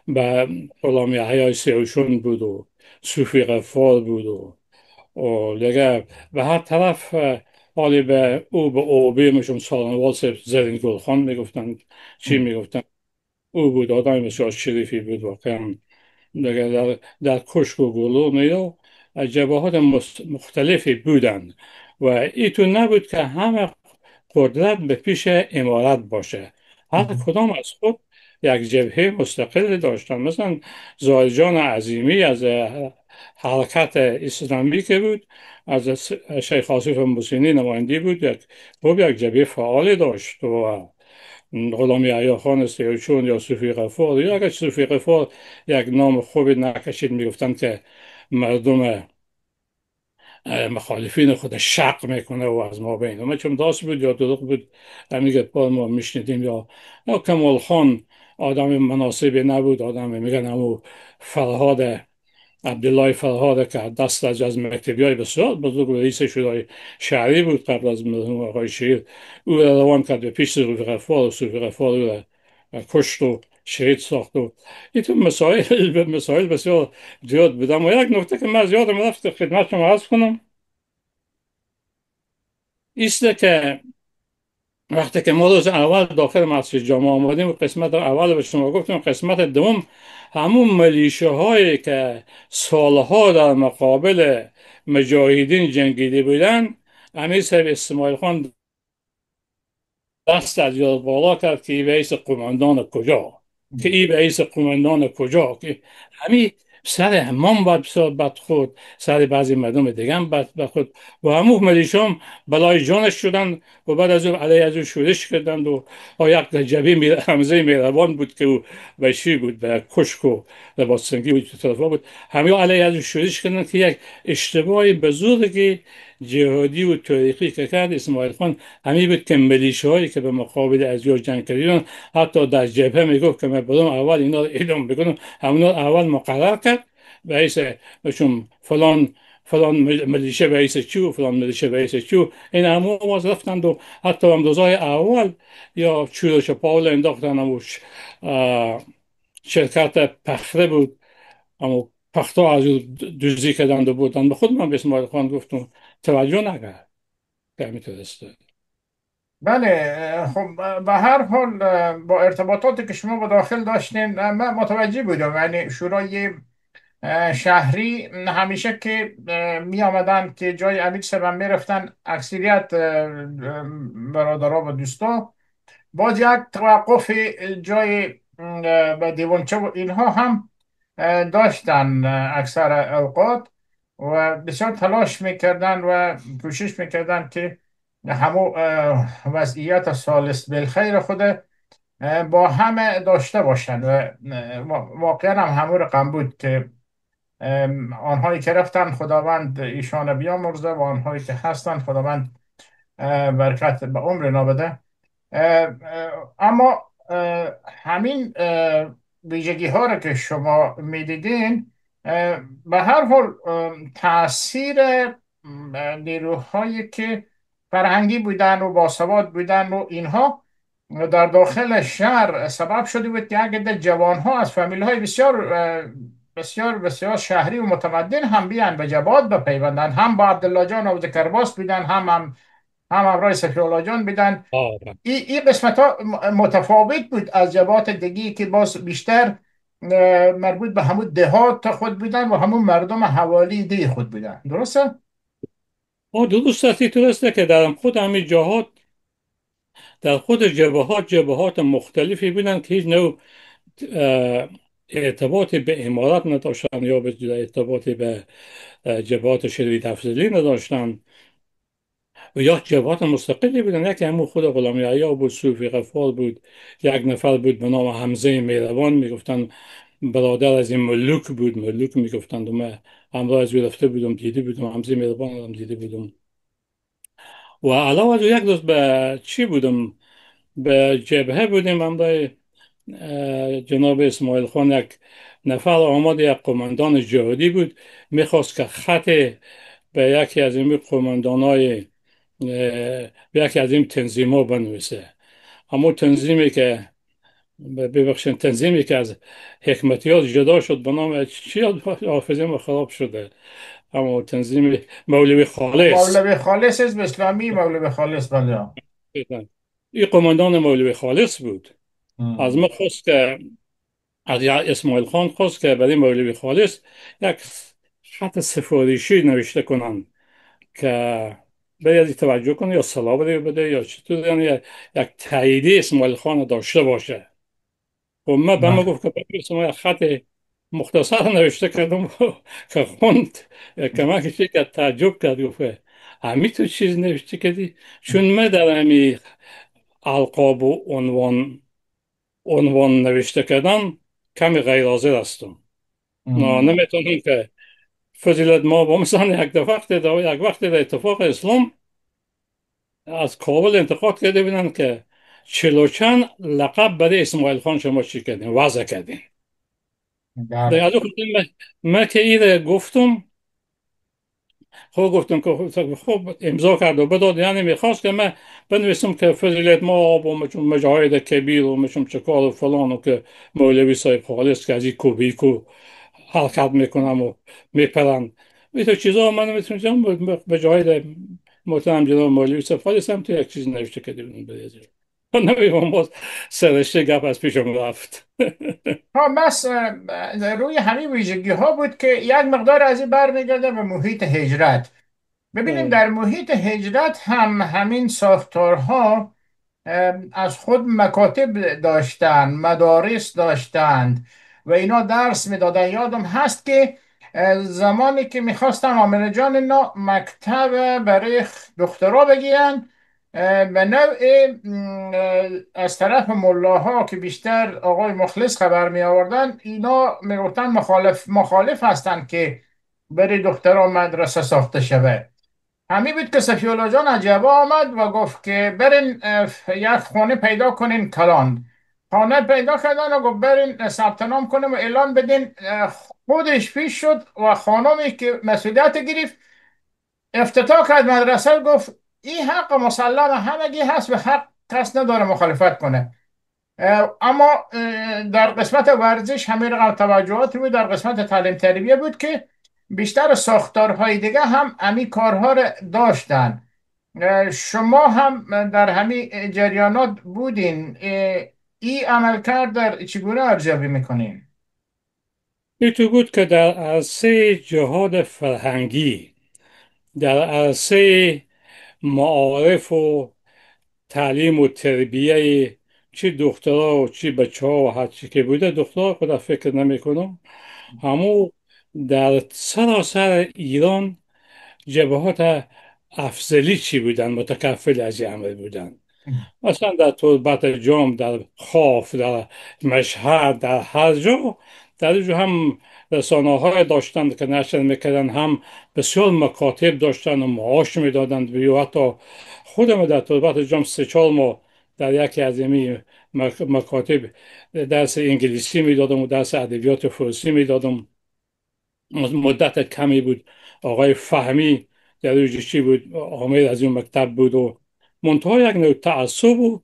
به غلام یحیی سیاوشون بود و صوفی غفار بود و دیگه به هر طرف حالی به او میشون سالنوال زرینگل خان میگفتن چی میگفتن، او بود آدم بسیار شریفی بود واقعا. در کشک و گلو نیو جبهات مختلفی بودند و ایتون نبود که همه قدرت به پیش امارت باشه، هر کدام از خود یک جبهه مستقل داشتن. مثلا زایجان عظیمی از حرکت اسلامی که بود، از شیخ آصف موسینی نمایندی بود، یک جبهه فعال داشت و غلام یحیی خان سیاوشون یا صوفی غفار، یا اگر صوفی غفار یک نام خوبی نکشید میگفتن که مردم مخالفین خود شق میکنه و از ما بین ما چون داست بود یا دروغ بود میگه پا ما میشنیدیم. یا کمال خان آدم مناسبی نبود، آدم میگن همو فرهاد عبدالله فرهاد که دست از مکتبی های بسیار بزرگ و رئیس شورای شهری بود قبل از مرحوم آقای شیر. او را روان کرد به پیش صوفی غفار و صوفی غفار او را کشت و شهید ساخت و این مسائل بسیار زیاد بودم. و یک نکته که من زیادم رفت خدمت شما عرض کنم ایست که وقتی که ما روز اول داخل مسجد جامع آمدیم و قسمت اول به شما گفتم، قسمت دوم همون ملیشه هایی که سالها در مقابل مجاهدین جنگیده بودن، امیر صاحب اسماعیل خان دست از یاد بالا کرد که ای رئیس قماندان کجا، که ای رئیس قماندان کجا، که همین سر همون باید بسیار بد خود، سر بعضی مردم دیگه هم بد خود و همون ملیشام بلای جانش شدن و بعد از اون علیه از اون شورش کردند و یک جبی حمزه میروان بود که او بشی بود به کشک و لباس سنگی بود تو طرفا بود، همه علیه از اون شورش کردند که یک اشتباه بزرگی جهادی و تاریخی که کرد اسماعیل خان همین بود که ملیشه هایی که به مقابل از جنگ کردن حتی در جبهه میگفت که من برم اول اینا رو اعدام بکنم، همونا اول مقرر کرد رئیس بهشون فلان ملیشه رئیس چو فلان ملیشه رئیس چو، این همه آواز رفتند و حتی هم روزای اول یا چورش پاول انداختن و شرکت پخره بود اما پختا از او دوزی کردند و بودند. به خود من به اسماعیل خان گفتم توجه نکرد که همینطور است. بله. خب به هر حال با ارتباطاتی که شما با داخل داشتین من متوجه بودم. یعنی شورای شهری همیشه که می آمدن که جای امیر صاحب می رفتن، اکثریت برادرها و دوستا باز یک توقف جای به دیوانچه و اینها هم داشتن اکثر اوقات و بسیار تلاش میکردن و کوشش میکردن که همو وضعیت سالس بالخیر خود با همه داشته باشند و واقعا هم همو رقم بود که آنهایی که رفتن خداوند ایشان بیامرزه و آنهایی که هستند خداوند برکت به عمر نابده. اما همین ویژگی ها رو که شما میدیدین به هر حال تاثیر نیروهایی که فرهنگی بودن و باسواد بودن و اینها در داخل شهر سبب شده بود که یک عده جوان ها از فامیل های بسیار بسیار شهری و متمدن هم بیان به جباد بپیوندن، هم با عبدالله جان و کرباس بودن، هم همراه صفی الله جان بودن. آه. این قسمت ها متفاوت بود از جبهات دیگی که باز بیشتر مربوط به همون دهات خود بودن و همون مردم حوالی دی خود بودن. درسته؟ درست است، درسته که در خود همین جهات در خود جبهات مختلفی بودن که هیچ نوع ارتباطی به امارات نداشتن یا به ارتباطی به جبهات شوروی تفضیلی نداشتن و یا جبهات مستقلی بودن. یکی همون خود غلامی عیا بود، صوفی غفار بود، یک نفر بود به نام حمزه میروان، میگفتن برادر از این ملوک بود، ملوک میگفتند و من همراه از او رفته بودم دیده بودم، حمزه میروان هم دیده بودم. و علاوه از او یک روز به چی بودم، به جبهه بودیم همراه جناب اسماعیل خان. یک نفر آمد، یک قماندان جهادی بود، میخواست که خط به یکی از این قماندان های به یکی از این تنظیم ها بنویسه. اما تنظیمی که از حکمتیات جدا شد به نام چی حافظه ما خراب شده، اما تنظیم مولوی خالص. مولوی خالص حزب اسلامی، مولوی خالص. بله. این قماندان مولوی خالص بود. از مم. ما خواست که از اسماعیل خان خواست که برای مولوی خالص یک خط سفارشی نوشته کنن که باید توجه کنه یا صلاح بده یا چطور، یعنی یک تاییدی اسماعیل خان داشته باشه. و من به ما بله. گفت که بفرست، ما یک خط مختصر نوشته کردم که خوند کمکش که تعجب کرد، گفت همین تو چیز نوشته کردی؟ چون من در همین القاب و عنوان نوشته کردن کمی غیر حاضر هستم. مم. نمیتونم که فضیلت ما با مثلا یک وقت در اتفاق اسلام از کابل انتقاد کرده بودن که چلو چند لقب برای اسماعیل خان شما چی کردین، وضع کردین. بله. در از او خاطر من که ایره گفتم، خب گفتم که خب امضا کرد و بداد، یعنی میخواست که من بنویسم که فضیلت ما و مجاهد کبیر و مشم چکار و فلان و که مولوی صاحب خالص که از این کوبیکو حرکت میکنم و میپرم این تو چیزا. من میتونم مجاهد محترم جناب مولوی صاحب خالص هم تو یک چیز نوشته که دیونم بریزه نمیدونم باز سرشته گپ از پیشم رفت. ها بس روی همین ویژگی ها بود که یک مقدار از این برمیگرده به محیط هجرت. ببینید در محیط هجرت هم همین ساختارها از خود مکاتب داشتند، مدارس داشتند و اینا درس میدادن. یادم هست که زمانی که میخواستن عامل جان اینا مکتب برای دخترا بگیرن، به نوع از طرف ملاها که بیشتر آقای مخلص خبر می آوردن، اینا میگفتن مخالف هستند که برای دخترا مدرسه ساخته شود. همین بود که صفی الله جان عجبا آمد و گفت که برین یک خانه پیدا کنین کلان. خانه پیدا کردن و گفت برین ثبت نام کنیم و اعلان بدین. خودش پیش شد و خانمی که مسئولیت گرفت افتتاح کرد مدرسه. گفت این حق مسلم همگی هست و حق کس نداره مخالفت کنه. اما در قسمت ورزش همین رقم توجهات بود. در قسمت تعلیم تربیه بود که بیشتر ساختارهای دیگه هم همین کارها رو داشتن. شما هم در همین جریانات بودین. این عملکرد در چگونه ارزیابی میکنین؟ این تو بود که در عرصه جهاد فرهنگی، در عرصه معارف و تعلیم و تربیه، چی دخترها و چی بچه ها و هر چی که بوده، دخترها خدا فکر نمی کنم، همو در سراسر ایران جبهات افضلی چی بودن، متکفل از این عمل بودن. مثلا در تربت جام، در خاف، در مشهد، در هر جا، در اینجا هم رسانه های داشتند که نشر میکردن، هم بسیار مکاتب داشتن و معاش میدادند. و حتی خودم در تربت جام 3 4 ماه در یکی از این مکاتب درس انگلیسی میدادم و درس ادبیات فارسی میدادم. مدت کمی بود آقای فهمی در روی چی بود عامل از اون مکتب بود و منتها یک نوع تعصب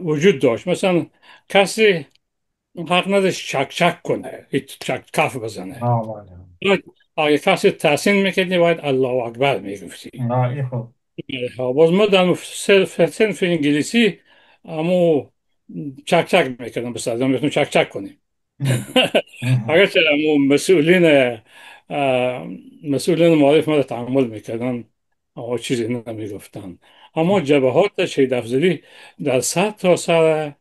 وجود داشت. مثلا کسی حق نداشت چک چک کنه، هیچ چک کف بزنه. آه، باید اگه کسی تحسین میکردی باید الله اکبر میگفتی. بله. این خوب. باز ما در صنف انگلیسی امو چک چک میکردم، بس از میتونم چک چک کنیم. اگرچه امو مسئولین معارف ما رو تحمل میکردن، اما چیزی نمیگفتن. اما جبهات شهید افضلی در سر تا سر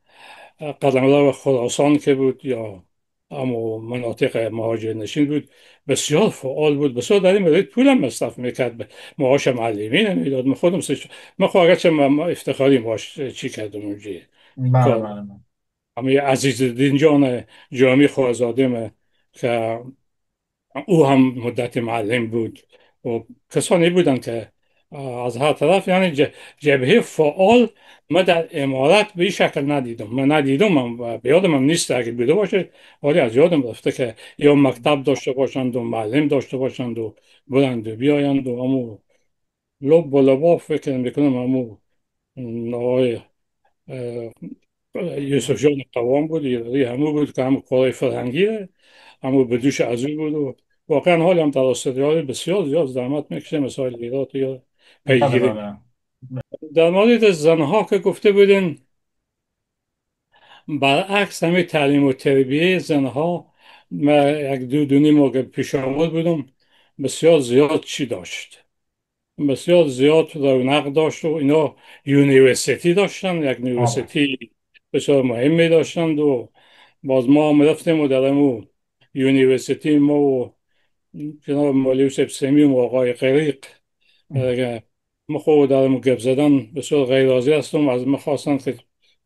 قلمرو خراسان که بود یا اما مناطق مهاجر نشین بود، بسیار فعال بود. بسیار در این مورد پولم مصرف میکرد، به معاش معلمین نمیداد. من خودم من خود اگرچه افتخاری معاش چی کردم اونجا بله کار. بله بله. اما یه عزیزالدین جان جامی خوازاده که او هم مدت معلم بود و کسانی بودن که از هر طرف، یعنی جبهه فعال ما در امارات به این شکل ندیدم. من ندیدم، من به یادم هم نیست، اگه بوده باشه ولی از یادم رفته که یا مکتب داشته باشند و معلم داشته باشند و برند و بیایند و همو لب و لبا فکر میکنم همو آقای یوسف جان قوام بود، یه همو بود که همو کارهای فرهنگی همو به دوش از او بود و واقعا حال هم در استرالیا بسیار زیاد زحمت میکشه مسائل ایرات یا بله پیگیری بله. در مورد زنها که گفته بودین. برعکس همین تعلیم و تربیه زنها، من یک دو نیم ماه که پیش آمد بودم، بسیار زیاد چی داشت، بسیار زیاد رونق داشت و اینا یونیورسیتی داشتن، یک آه. یونیورسیتی بسیار مهمی داشتند و باز ما هم رفتیم و در امو یونیورسیتی ما و جناب مولوی صاحب سمیم و آقای غریق اگر ما خود در امو گپ زدن بسیار غیر راضی هستم. از ما خواستن که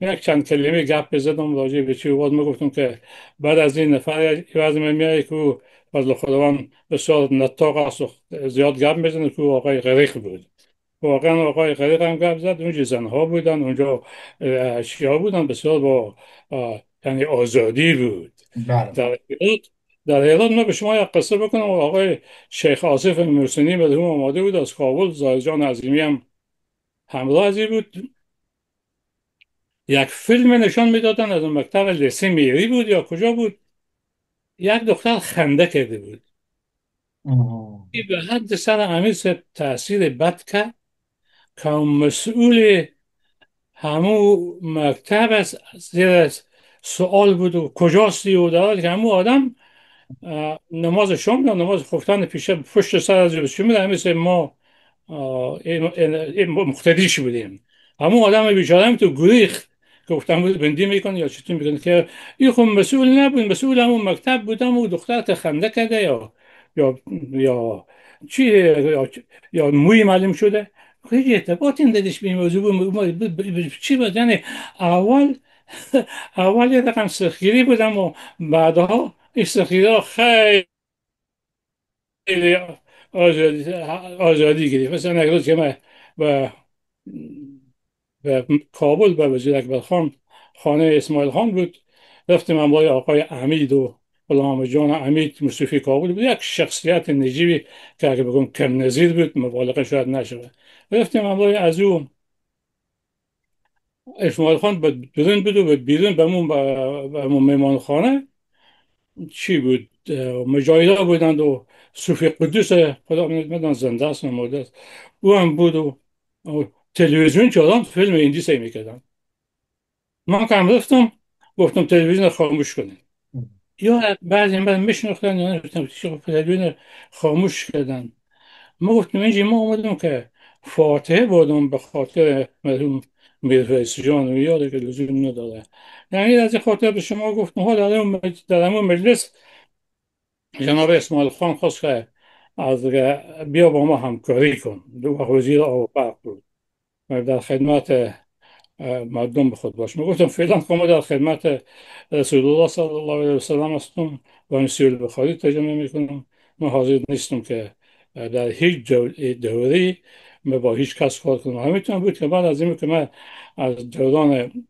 یک چند کلمه گپ بزدم راجع به چی و باز ما گفتم که بعد از این نفر عوض میایه که او فضل خداوند بسیار نطاق است و زیاد گپ میزنه که او آقای غریق بود. واقعا آقای غریق هم گپ زد. اونجا زنها بودن، اونجا اشیا بودن، بسیار با یعنی آزادی بود بله در ایران. در هرات ما به شما یک قصه بکنم. آقای شیخ آصف مرسنی مرحوم آماده بود از کابل، زاهد جان عظیمی هم همراه ازی بود. یک فیلم نشان میدادن از اون مکتب لیسه میری بود یا کجا بود، یک دختر خنده کرده بود. اه. این به حد سر امیر تاثیر بد کرد که مسئول همو مکتب است زیر سوال بود و کجاستی و در حالی که همو آدم نماز شام یا نماز خفتن پیش پشت سر از جلوس میده، مثل ما مقتدیش بودیم. همون آدم بیچاره هم تو گریخ گفتم بود بندی میکنه یا چطور میکنه که این خب مسئول نبود، مسئول همون مکتب بودم و دختر خنده کرده یا یا چی یا موی معلوم شده. خیلی ارتباط این دادش به این موضوع چی بود یعنی اول اول یه رقم سخیری بودم و بعدها این سخیری ها خیلی خیلی آزادی گرفت. مثلا یک روز که من به به کابل به وزیر اکبر خان خانه اسماعیل خان بود، رفتیم همراه آقای امید و غلام جان امید مصطفی کابل بود، یک شخصیت نجیبی که اگه بگم کم نظیر بود مبالغه شاید نشود. رفتیم همراه از او اسماعیل خان بیرون بود و بیرون به همون مهمان خانه چی بود مجاهده بودند و صوفی قدوس خدا میدن زنده است مرده است او هم بود و تلویزیون چالان فیلم هندی سعی میکردن. من که هم رفتم گفتم تلویزیون رو خاموش کنید. یا بعضی من میشناختن یا نمیشناختن چی تلویزیون رو خاموش کردن. ما گفتم اینجا ما اومدم که فاتحه بودم به خاطر مرحوم میرفیس جان و یاده که لزوم نداره. یعنی از این خاطر به شما گفتم ها در همون مجلس جناب اسماعیل خان خواست که از بیا با ما همکاری کن. دو وقت وزیر آب و برق بود و در خدمت مردم به خود باش. گفتم فعلا که ما در خدمت رسول الله صلی الله علیه و سلم هستم و این سیول بخاری ترجمه میکنم. من حاضر نیستم که در هیچ دوره من با هیچ کس کار کنم. همینطور بود که بعد از این که من از دوران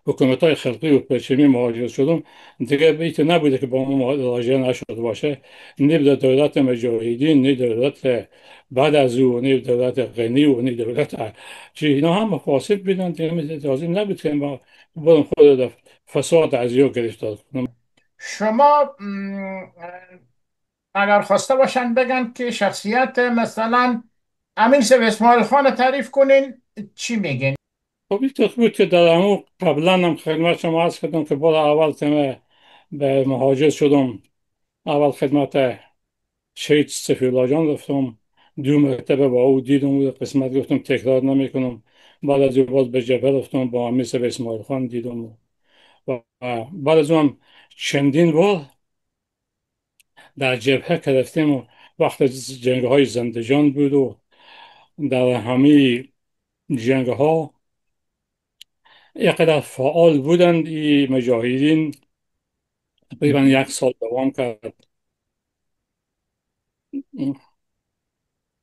حکومت های خلقی و پرچمی مهاجر شدم دیگه بیت نبوده که با ما مواجه نشده باشه، نه در دولت مجاهدین نه دولت بعد از او نه دولت غنی و نه دولت چی اینا هم مفاسد بیدن دیگه لازم نبود که ما برم خود در فساد از یا گرفتار کنم. شما اگر خواسته باشن بگن که شخصیت مثلا امین سب اسماعیل خان رو تعریف کنین، چی میگین؟ خب این بود که در همون قبلا هم خدمت شما عرض کردم که بار اول که من به مهاجر شدم اول خدمت شهید سفیرالله جان رفتم، دو مرتبه با او دیدم و قسمت گفتم تکرار نمی کنم. بعد از او باز به جبهه رفتم با امیر صاحب اسماعیل خان دیدم و بعد از اون چندین بار در جبهه که رفتیم و وقت جنگ های زندجان بود و در همه جنگ ها یقدر فعال بودند این مجاهدین. تقریبا یک سال دوام کرد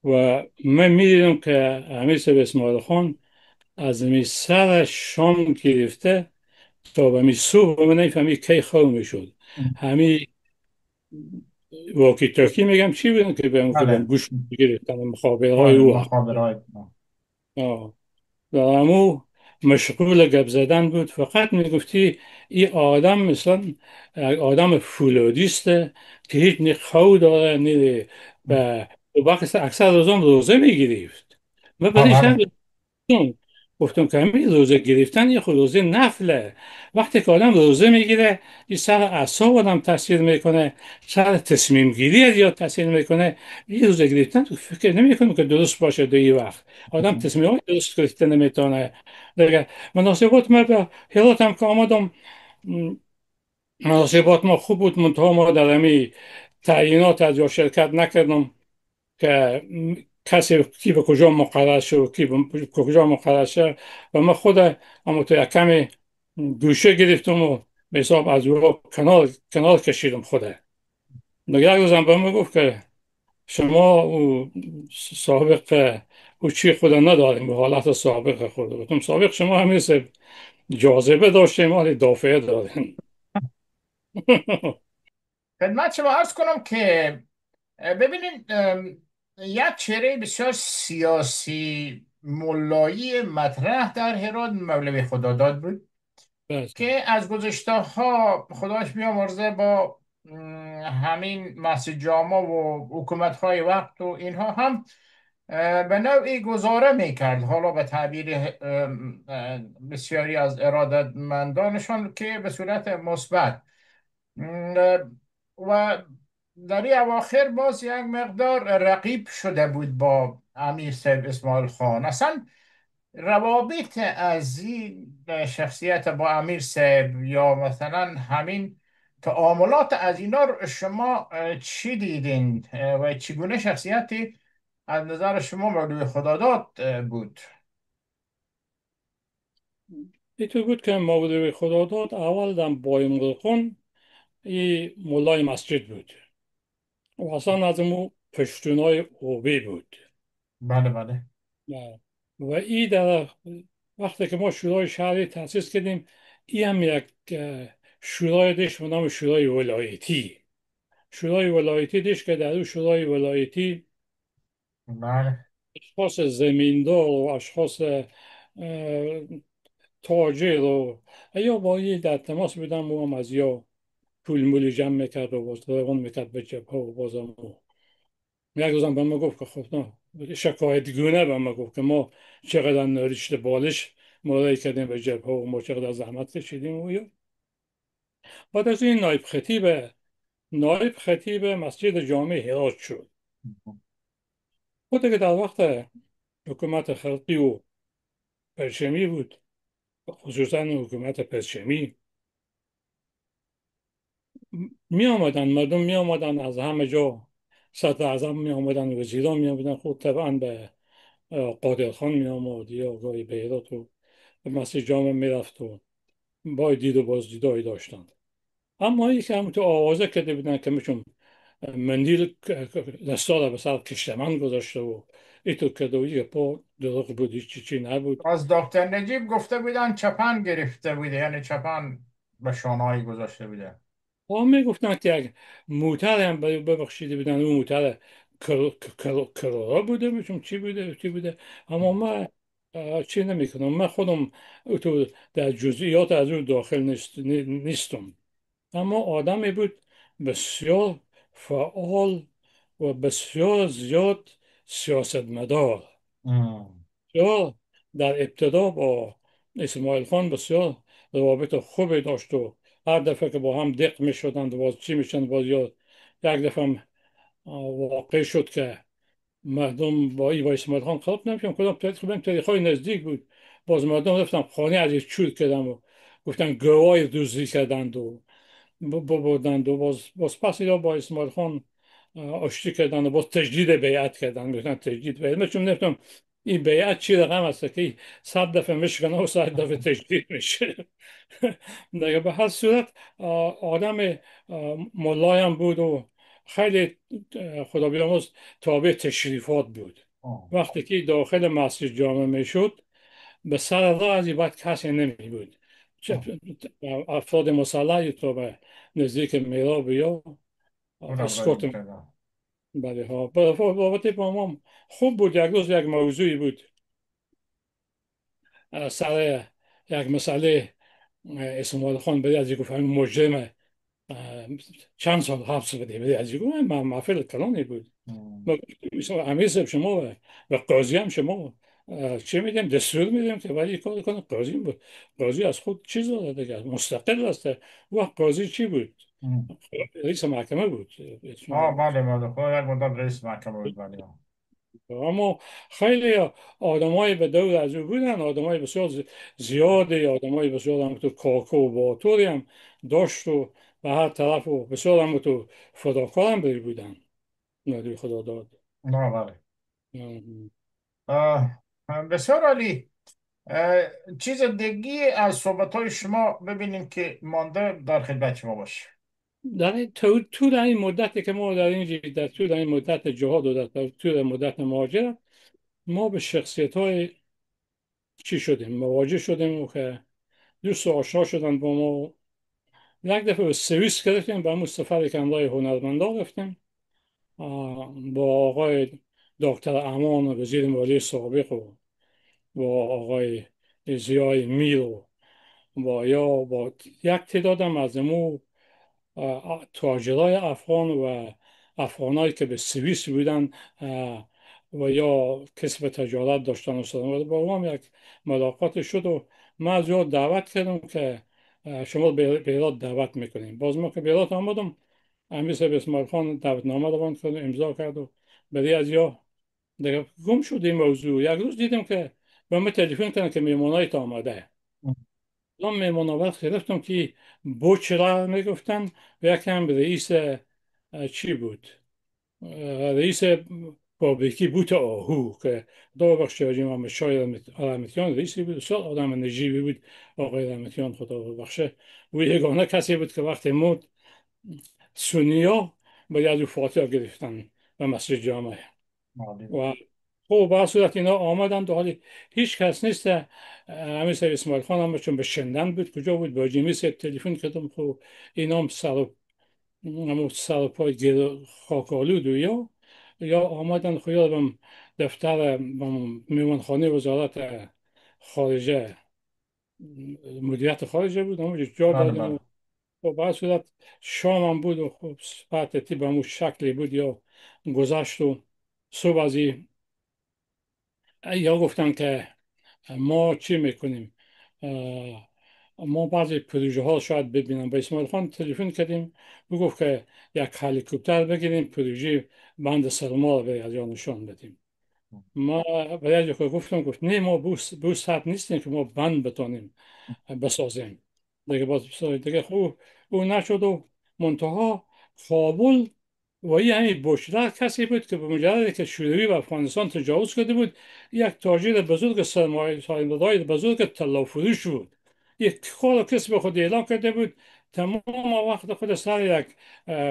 و من میدیدم که امیر صاحب اسماعیل خان از می سر شام گرفته تا به می صبح من نفهمی کی خواب میشد. همین واکی تاکی میگم چی بودن که به بله. گوش گرفتن مخابره های بله، او مخابرات. و همو مشغول گپ زدن بود. فقط میگفتی این آدم مثلا آدم فولادیسته که هیچ نه خو داره نه و وقت اکثر روزم روزه میگرفت. من بعدش بله. گفتم که همین روزه گرفتن یه خود روزه نفله. وقتی که آدم روزه میگیره این سر اعصاب آدم تاثیر میکنه، سر تصمیم گیری از یاد تاثیر میکنه. این روزه گرفتن تو فکر نمیکنم که درست باشه. در این وقت آدم تصمیم های درست گرفته نمیتونه دیگه. مناسبات ما به هرات هم که آمدم مناسبات ما خوب بود، منتها ما در همین تعیینات از جا شرکت نکردم که کسی کی به کجا مقرر شد کی به کجا مقرر شد و من خود اما تو یک کمی گوشه گرفتم و به حساب از او کنار کشیدم خوده. یک روزم به من گفت که شما او سابق او چی خدا نداریم به حالت سابق خود. گفتم سابق شما همیشه جاذبه داشتیم حالی دافعه داریم. خدمت شما عرض کنم که ببینید، یک چهره بسیار سیاسی ملایی مطرح در هرات مولوی خداداد بود بله. که از گذشته ها خداش بیامرزه با همین مسجد جامع و حکومت های وقت و اینها هم به نوعی گزاره میکرد، حالا به تعبیر بسیاری از ارادتمندانشان که به صورت مثبت. و در این اواخر باز یک مقدار رقیب شده بود با امیر سید اسماعیل خان. اصلا روابط از این شخصیت با امیر سید یا مثلا همین تعاملات از اینا رو شما چی دیدین و چگونه شخصیتی از نظر شما مولوی خداداد بود؟ اینطور بود که مولوی خداداد اول در بایمگل خان ای مولای مسجد بود و اصلا از مو پشتونای اوبی بود. بله بله. و ای در وقتی که ما شورای شهری تأسیس کردیم، ای هم یک شورای داشت به نام شورای ولایتی. شورای ولایتی داشت که در اون شورای ولایتی بله. اشخاص زمیندار و اشخاص تاجر و یا با ای در تماس بودن و هم از یا پول مولی جمع میکرد و باز روان میکرد به جبهه و بازم یک روزم به ما گفت که خب نه شکایت گونه به ما گفت که ما چقدر نرشته بالش مالایی کردیم به جبهه و ما چقدر زحمت کشیدیم و یا بعد از این نایب خطیب مسجد جامع هرات شد. خود که در وقت حکومت خلقی و پرچمی بود، خصوصا حکومت پرچمی، می آمدن مردم می آمدن از همه جا، صدر اعظم می آمدن، وزیران می آمدن، خود طبعا به قادر خان می آمد یا آقای بیرات و به مسجد جامع می رفت و با دید و بازدیدایی داشتند. اما این که هم تو آوازه کرده بودن که میشون مندیل دستا را به سر کشتمن گذاشته و ایتو کرده و یه پا دروغ بودی چی نبود. از دکتر نجیب گفته بودن چپن گرفته بوده، یعنی چپن به شانهایی گذاشته بوده. ها می گفتن که یک موتر هم ببخشیده بودن، اون موتر کرورا بوده میشون چی بوده. اما من چی نمیکنم، من خودم تو در جزئیات از اون داخل نیستم. اما آدمی بود بسیار فعال و بسیار زیاد سیاستمدار. ام. یا در ابتدا با اسماعیل خان بسیار روابط خوبی داشت و هر دفعه که با هم دق می شدند باز چی میشن باز یاد. یک دفعه هم واقع شد که مردم با ای با اسماعیل خان خلاف نمیشن، کدام تاریخ نزدیک بود. باز مردم رفتن خانه از یک چور کردم و گفتن گواه دوزی کردند و بردند و باز پس اینا با اسماعیل خان آشتی کردن و باز تجدید بیعت کردن. گفتن تجدید بیعت، من چون نفتم این بیعت چی رقم است که 100 دفعه میشکنه و 100 دفعه تجدید میشه. دیگه به هر صورت آدم ملایم بود و خیلی خدا بیامرز تابع تشریفات بود. آه. وقتی که داخل مسجد جامع میشد به سر راه از این بعد کسی نمی بود. آه. افراد مسلحی تو به نزدیک میراب یا خودم رای اسکورت. میکردم. بله ها. بابت با ما خوب بود. یک روز یک موضوعی بود سر یک مسئله اسماعیل خان بری از گفت همین مجرم چند سال حبس بده از گفت من محفل کلانی بود. ام. ما مثلا امیر صاحب شما و قاضی هم شما چه میدیم دستور میدیم که ولی کار کنه قاضی بود. قاضی از خود چیز داره دیگه، مستقل است. و قاضی چی بود؟ ام. رئیس محکمه بود. بله بله، خود یک مدت رئیس محکمه بود، بله. اما خیلی آدمای به دور از او بودن، آدمای بسیار زیادی، آدمای بسیار هم تو کاکو و باتوری هم داشت و به هر طرف و بسیار هم تو فداکار هم بری بودن. نادی خدا داد. نه بله. آه، بسیار عالی. چیز دیگی از صحبت های شما ببینیم که مانده در خدمت شما باشه. تو در این مدتی که ما در این مدت جهاد و در طول مدت مهاجرت ما به شخصیت های چی شدیم مواجه شدیم و که دوست و آشنا شدن با ما یک دفعه به سوئیس گرفتیم، به همون سفر کندای هنرمندا رفتیم با آقای دکتر امان وزیر مالی سابق و آقای زیای میر با یک تعدادم از امو تاجرای افغان و افغانایی که به سوئیس بودن و یا کسب تجارت داشتن و با هم یک ملاقات شد و من از یاد دعوت کردم که شما به ایراد دعوت میکنیم. باز ما که به ایراد آمدم، امیر صاحب اسماعیل خان دعوتنامه روان کرد و امضا کرد و برای از یا دیگه گم شد این موضوع. یک روز دیدم که به من تلفن کردن که میمونایت آمده. اون میمون آور گرفتم که بوچرا میگفتن و یکم رئیس چی بود، رئیس فابریکی بوت آهو که دو بخش امام شای رحمتیان رئیسی بود، بسیار آدم نجیبی بود آقای رحمتیان، خدا بخشه. او یگانه کسی بود که وقتی مرد سونیا باید او فاتحه گرفتن و مسجد جامعه عالی. و خب به صورت اینا آمدند و حالی هیچ کس نیست. همین سر اسماعیل خان هم چون به شندن بود کجا بود با جیمی تلفن کردم. خب اینا هم سر و پای خاک آلود و یا آمدن خب یادم دفتر میمانخانه وزارت خارجه، مدیریت خارجه بود، همونجا جا بله دادم بله. و خب به صورت شام هم بود و خب ساعت به همون شکلی بود یا گذشت و صبح از یا گفتن که ما چی میکنیم، ما بعضی پروژه ها شاید ببینم. به اسماعیل خان تلفن کردیم، او گفت که یک هلیکوپتر بگیریم پروژه بند سرما رو به از نشان بدیم. ما به یک گفتم، گفت نه ما بوس نیستیم که ما بند بتانیم بسازیم. دیگه باز دیگه خوب او نشد و منتها کابل و این همین بشرا کسی بود که به مجرد که شوروی و افغانستان تجاوز کرده بود، یک تاجر بزرگ سرمایه بزرگ طلا فروش بود. یک کار کسب خود اعلام کرده بود، تمام وقت خود سر یک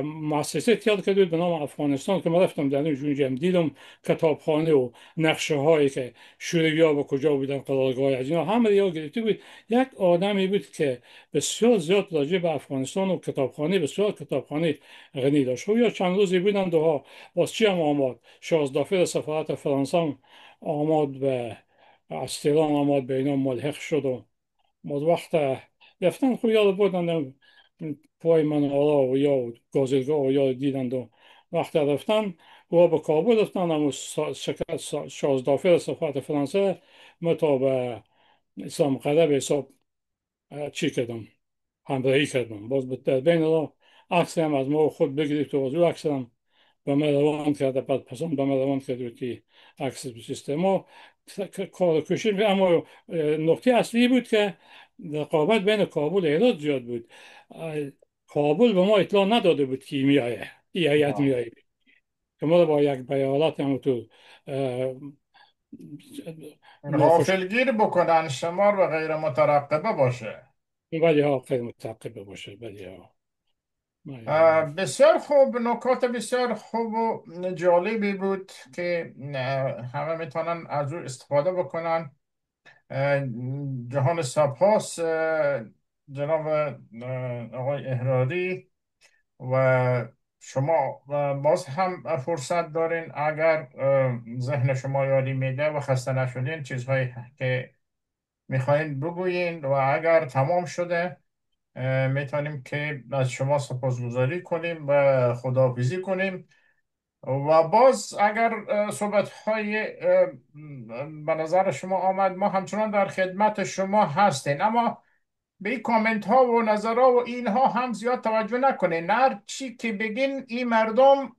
مؤسسه تیار کرده بود به نام افغانستان که من رفتم در اونجا دیدم کتابخانه و نقشه هایی که شوروی ها به کجا بودن، قرارگاه از اینا همه یا گرفته بود. یک آدمی بود که بسیار زیاد راجع به افغانستان و کتابخانه، بسیار کتابخانه غنی داشت. و یا چند روزی بودن دوها باز چی هم آمد، شازدافر سفارت فرانسه هم آمد به از تهران آمد به اینا ملحق شد و باز وقت رفتن خب یاد بودن پای من آلا و یا گازرگاه و یا دیدند و وقت رفتن و به کابل رفتن هم شازدافر سفارت فرانسه متا به اسلام قلب حساب چی کردم، همراهی کردم. باز در بین را عکس هم از ما خود بگرفت و از او عکس هم به من روان کرده، بعد پسند به من روان کرده که عکس بسیسته ما کار کشید. اما نقطه اصلی بود که رقابت بین کابل و هرات زیاد بود. کابل به ما اطلاع نداده بود که میایه این هیئت آه. میایه که ما با یک بیانات هم تو ناخوش غافلگیر بکنن شمار و غیر مترقبه باشه. ولی ها خیلی متعقب باشه ولی ها بسیار خوب، نکات بسیار خوب و جالبی بود که همه میتونن از او استفاده بکنن. اه، جهان سپاس جناب آقای احراری. و شما باز هم فرصت دارین اگر ذهن شما یاری میده و خسته نشدین چیزهایی که میخواین بگویین، و اگر تمام شده میتونیم که از شما سپاسگزاری کنیم و خداحافظی کنیم. و باز اگر صحبت های به نظر شما آمد، ما همچنان در خدمت شما هستیم، اما به این کامنت ها و نظرها و اینها هم زیاد توجه نکنین. هر چی که بگین این مردم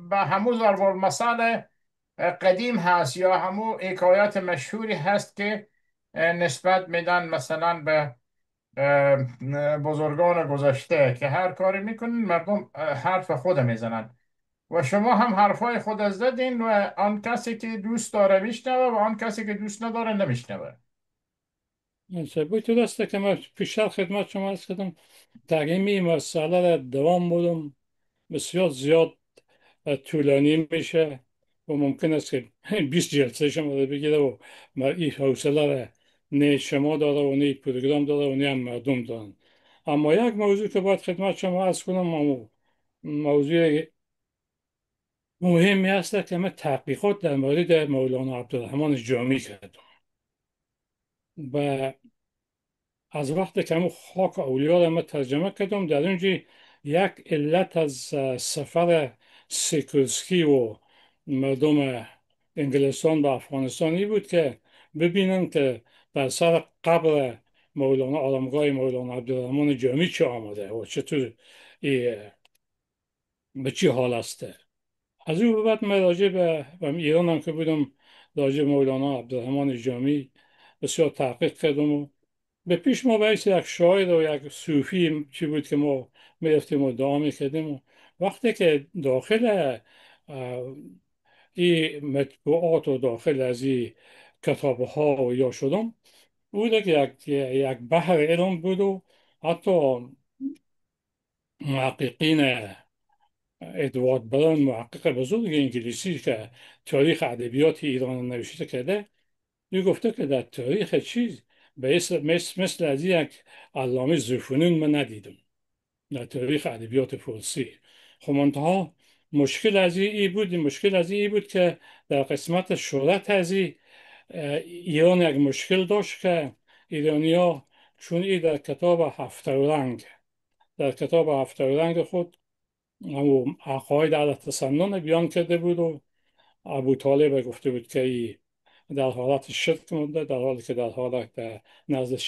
به همون ضرب المثل قدیم هست یا همون حکایت مشهوری هست که نسبت میدن مثلا به بزرگان گذشته که هر کاری میکنین مردم حرف خود میزنن. و شما هم حرفای خود زدین و آن کسی که دوست داره میشنوه و آن کسی که دوست نداره نمیشنوه. بود تو دسته که من پیشتر خدمت شما ارز کردم در این مسئله را دوام بودم بسیار زیاد طولانی میشه و ممکن است که 20 جلسه شما رو بگیره و این حوصله را نه شما داره و نه پروگرام داره و نه هم مردم دارن. اما یک موضوع که باید خدمت شما عرض کنم، موضوع مهمی است که من تحقیقات در مورد مولانا عبدالرحمن جامی کردم و از وقتی که همون خاک اولیا را من ترجمه کردم، در اونجا یک علت از سفر سیکورسکی و مردم انگلستان به افغانستانی بود که ببینن که بر سر قبر مولانا، آرامگاه مولانا عبدالرحمن جامی چه آمده و چطور به چی حال است. از او به بعد من راجع به ایران هم که بودم، راجع به مولانا عبدالرحمن جامی بسیار تحقیق کردم و به پیش ما باید یک شاعر و یک صوفی چی بود که ما میرفتیم و دعا میکردیم و وقتی که داخل این مطبوعات و داخل از این کتاب ها و یا شدم، بود که یک بحر علم بود و حتی محققین، ادوارد بران محقق بزرگ انگلیسی که تاریخ ادبیات ایران نوشته کرده، او گفته که در تاریخ چیز به مثل از یک علامه ذوالفنون من ندیدم در تاریخ ادبیات فارسی. خب منتها مشکل از این بود که در قسمت شهرت از ایران یک مشکل داشت که ایرانیا، چون ای در کتاب هفت‌رنگ خود او عقاید علیه تسنن بیان کرده بود و ابو طالب گفته بود که ای در حالت شرک مونده، در حالی که در حالت نزد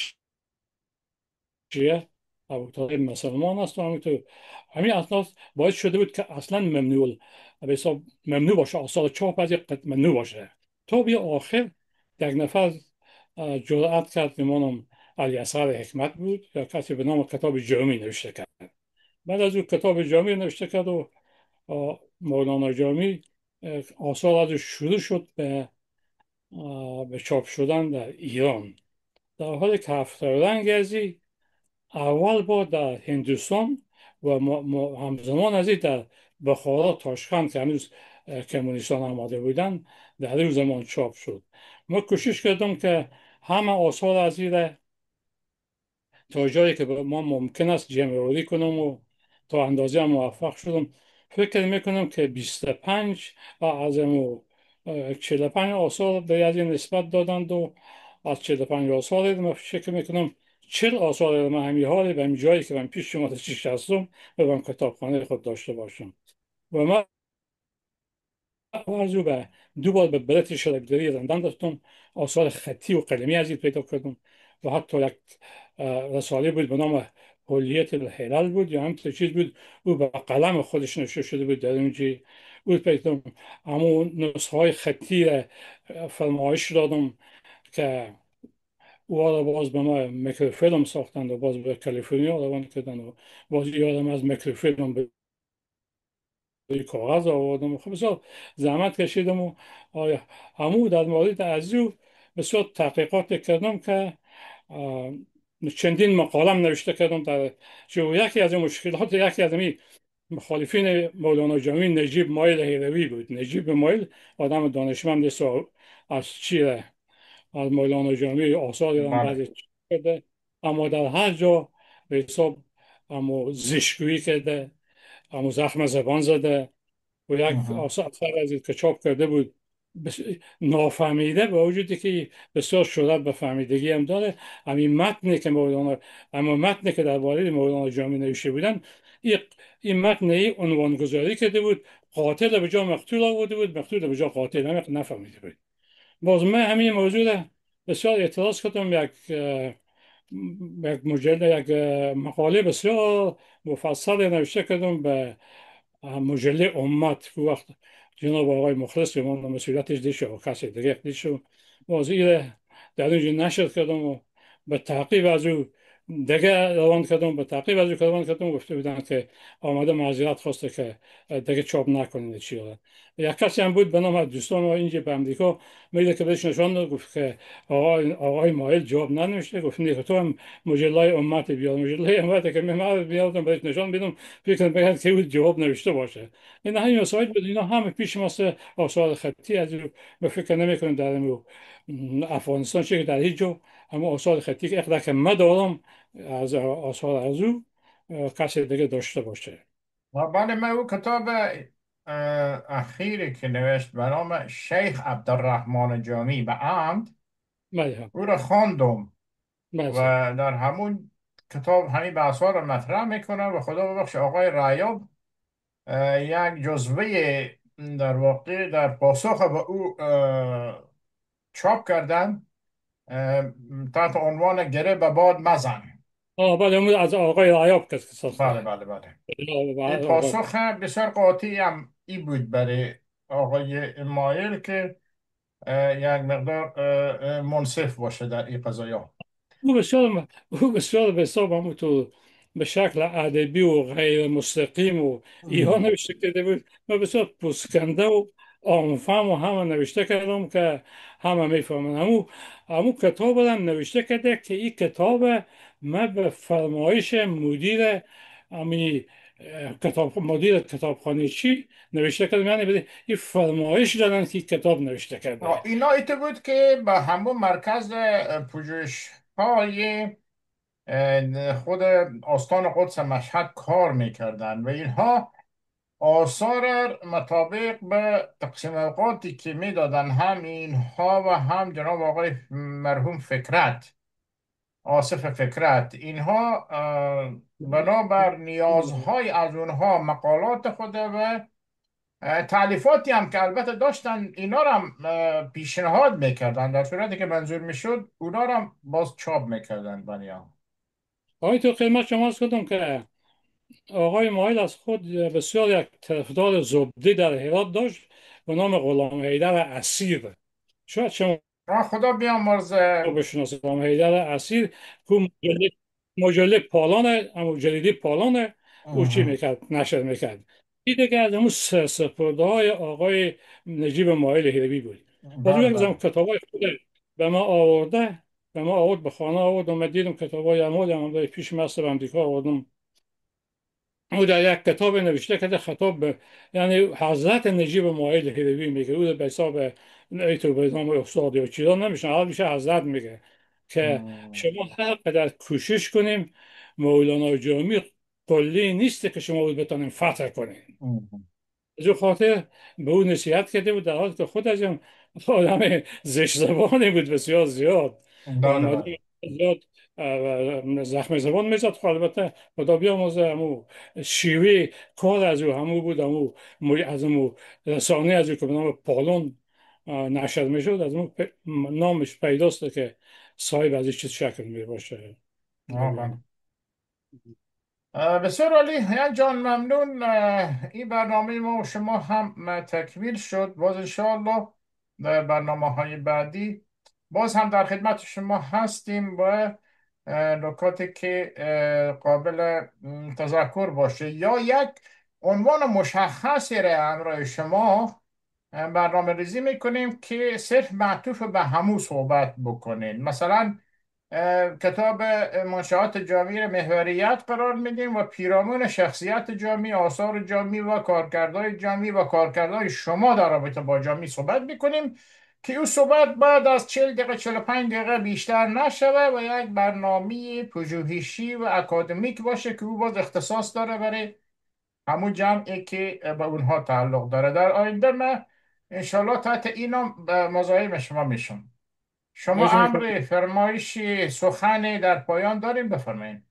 شیعه ابو طالب مسلمان است و همینطور همین اساس باعث شده بود که اصلا به حساب ممنوع باشه، آثار چاپ از یک ممنوع باشه. تا بیا آخر یک نفر جرأت کرد که مانم علی اصغر حکمت بود یا کسی به نام کتاب جامی نوشته کرد. بعد از او کتاب جامی نوشته کرد و مولانا جامی آثار از شروع شد به چاپ شدن در ایران، در حالی که هفت‌رنگ اول با در هندوستان و همزمان از این در بخارا، تاشکند که هنوز کمونیستان آماده بودن، در اون زمان چاپ شد. ما کوشش کردم که همه آثار از این تا جایی که ما ممکن است جمع کنم و تا اندازه هم موفق شدم. فکر میکنم که 25 از 45 آثار به از این نسبت دادند و از 45 آثار من فکر میکنم 40 آثار من همین حالی به همین جایی که من پیش شما تشریف هستم و من کتابخانه خود داشته باشم. و من آرزو به دو بار به برتیش لایبرری لندن رفتم، آثار خطی و قلمی از این پیدا کردم و حتی یک رساله بود به نام کلیت الحلل بود یا همچین چیز بود، او به قلم خودش نوشته شده بود در اونجا. او پیدا همون نسخه های خطی را فرمایش دادم که او را باز به ما میکروفیلم ساختند و باز به کالیفرنیا روان کردند و باز یادم از میکروفیلم به کاغذ آوردم. خب بسیار زحمت کشیدم و همو در مورد از او بسیار تحقیقات کردم که چندین مقالم نوشته کردم در جو. یکی از مشکلات یکی از مخالفین مولانا جامی نجیب مایل هیروی بود. نجیب مایل آدم دانشمند است و از چیره از مولانا جامی آثاری هم بله. بعضی کرده، اما در هر جا به حساب اما زشگویی کرده، اما زخم زبان زده و یک مهم. اثر از که چاپ کرده بود نافهمیده، با وجودی که بسیار شهرت به فهمیدگی هم داره. همین متنی که اما متنی که درباره مولانا جامی نوشته بودن، این این متن عنوان گذاری کرده بود قاتل به جا مقتول آورده بود، مقتول به جا قاتل، نفهمیده بود. باز من همین موضوع را بسیار اعتراض کردم. یک مقاله بسیار مفصل نوشته کردم به مجله امت که وقت جناب آقای مخلص به من مسئولیتش دیشه و کسی دیگه دیشه. باز این در اونجا نشر کردم و به تعقیب از او دیگه روان کردم، گفته بودن که آمده معذرت خواسته که دیگه چاپ نکنید چی. یک کسی هم بود به نام از دوستان ما اینجا به امریکا میده که بهش نشان داد، گفت که آقای مایل جواب ننوشته. گفت نه تو هم مجله امت بیار. مجله امت که من بیارم بهش نشان بدم، فکر بگرد که او جواب نوشته باشه. این همین مسائل بود. اینا همه پیش ماست. آثار خطی از او به فکر نمی کنم در افغانستان چه در هیچ جا اما آثار خطی که اقدر که من دارم از آثار از او کسی دیگه داشته باشه. و بله، من او کتاب اخیری که نوشت به نام شیخ عبدالرحمن جامی به عمد، بله. او را خواندم و بله. در همون کتاب همین بحث ها رو مطرح میکنه و خدا ببخش آقای رایاب یک جزوه در واقع در پاسخ به او چاپ کردن تحت عنوان گره به باد مزن. بله، اون از آقای عیاق کسی بله ساخته. بله بله. این آقا. پاسخ بسیار قاطعی هم ای بود برای آقای مایل که یک مقدار منصف باشه در این قضايا. او بسیار به حساب هم تو به شکل ادبی و غیر مستقیم و ایها مم. نوشته کرده بود. و بسیار پوسکنده و آنفهم و همه نوشته کردم که همه میفهمن. همو کتاب هم نوشته کرده که این کتاب من به فرمایش مدیر امی مدیر کتابخانه چی نوشته کردم، یعنی بده این فرمایش دادن که این کتاب نوشته کرده. اینا ایت بود که به همون مرکز پژوهش های خود آستان قدس مشهد کار میکردن و اینها آثار مطابق به تقسیم اوقاتی که میدادن، هم اینها و هم جناب آقای مرحوم فکرت، آصف فکرت، اینها بنابر نیازهای از اونها مقالات خود و تالیفاتی هم که البته داشتن، اینا رو هم پیشنهاد میکردن، در صورتی که منظور میشد اونا رو هم باز چاپ میکردن بنیا. آقای تو خدمت شما عرض کردم که آقای مایل از خود بسیار یک طرفدار زبده در هرات داشت به نام غلام حیدر اسیر. شاید شما خدا بیامرزه. بشناسید غلام حیدر اسیر که مجله پالانه، اما جلیدی پالانه او چی اه، میکرد، نشر میکرد. این دیگه از همون سپرده های آقای نجیب مایل هیروی بود. باز بله یک زمان بله. کتاب های خود به ما آورده، به ما آورد، به خانه آورد و من دیدم کتاب های امال هم پیش مست بندیکا آوردم. او در یک کتاب نوشته که خطاب به، یعنی حضرت نجیب مایل هیروی میگه، او به حساب ایتو به نام استاد یا چیزا نمیشه، حال میشه حضرت میگه که اه، شما هر قدر کوشش کنیم مولانا جامی کلی نیست که شما بتونیم فتح کنیم. اه. از او خاطر به او نصیحت کرده بود، در حالی که خود از هم آدم زشت زبانی بود بسیار زیاد و بله مردم بله. زیاد زخم زبان میزد. خب البته خدا بیامرزه، همو شیوه کار از او همو بود، از همو رسانه از او که به نام پالون نشر میشد، از اون نامش پیداست که صاحب از این چیز شکل می باشه. بله. بسیار عالی. یعنی جان ممنون. این برنامه ما و شما هم تکمیل شد. باز انشاءالله در برنامه های بعدی باز هم در خدمت شما هستیم با نکاتی که قابل تذکر باشه یا یک عنوان مشخصی را همراه شما برنامه ریزی میکنیم که صرف معطوف به همو صحبت بکنین. مثلا کتاب منشآت جامعی را محوریت قرار میدیم و پیرامون شخصیت جامعی، آثار جامعی و کارکردهای جامعی و کارکردهای شما در رابطه با جامعی صحبت میکنیم که او صحبت بعد از 40 دقیقه 45 دقیقه بیشتر نشوه و یک برنامه پژوهشی و اکادمیک باشه که او باز اختصاص داره برای همون جمعی که به اونها تعلق داره. در آینده من انشالله تحت اینا مزاحم شما میشم. شما خواهش میکنم. امر فرمایشی سخنی در پایان داریم، بفرمایید.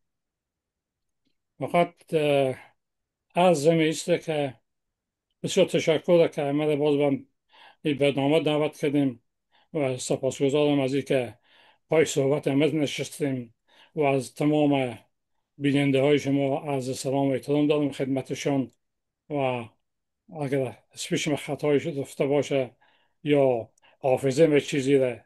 فقط عرض می است که بسیار تشکر که احمد باز به این برنامه دعوت کردیم و سپاسگزارم از اینکه پای صحبت امروز نشستیم و از تمام بیننده های شما عرض سلام و احترام دارم خدمتشان. و اگر اسمش خطایی شده رفته باشه یا حافظه به چیزی را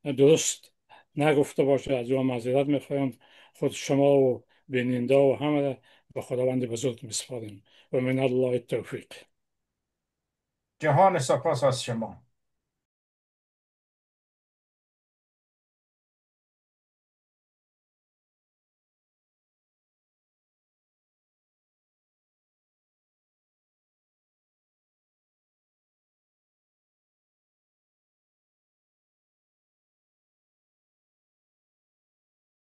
درست نگفته باشه، از اون معذرت میخوایم. خود شما و بیننده و همه را به خداوند بزرگ میسپاریم و من الله التوفیق. جهان سپاس از شما.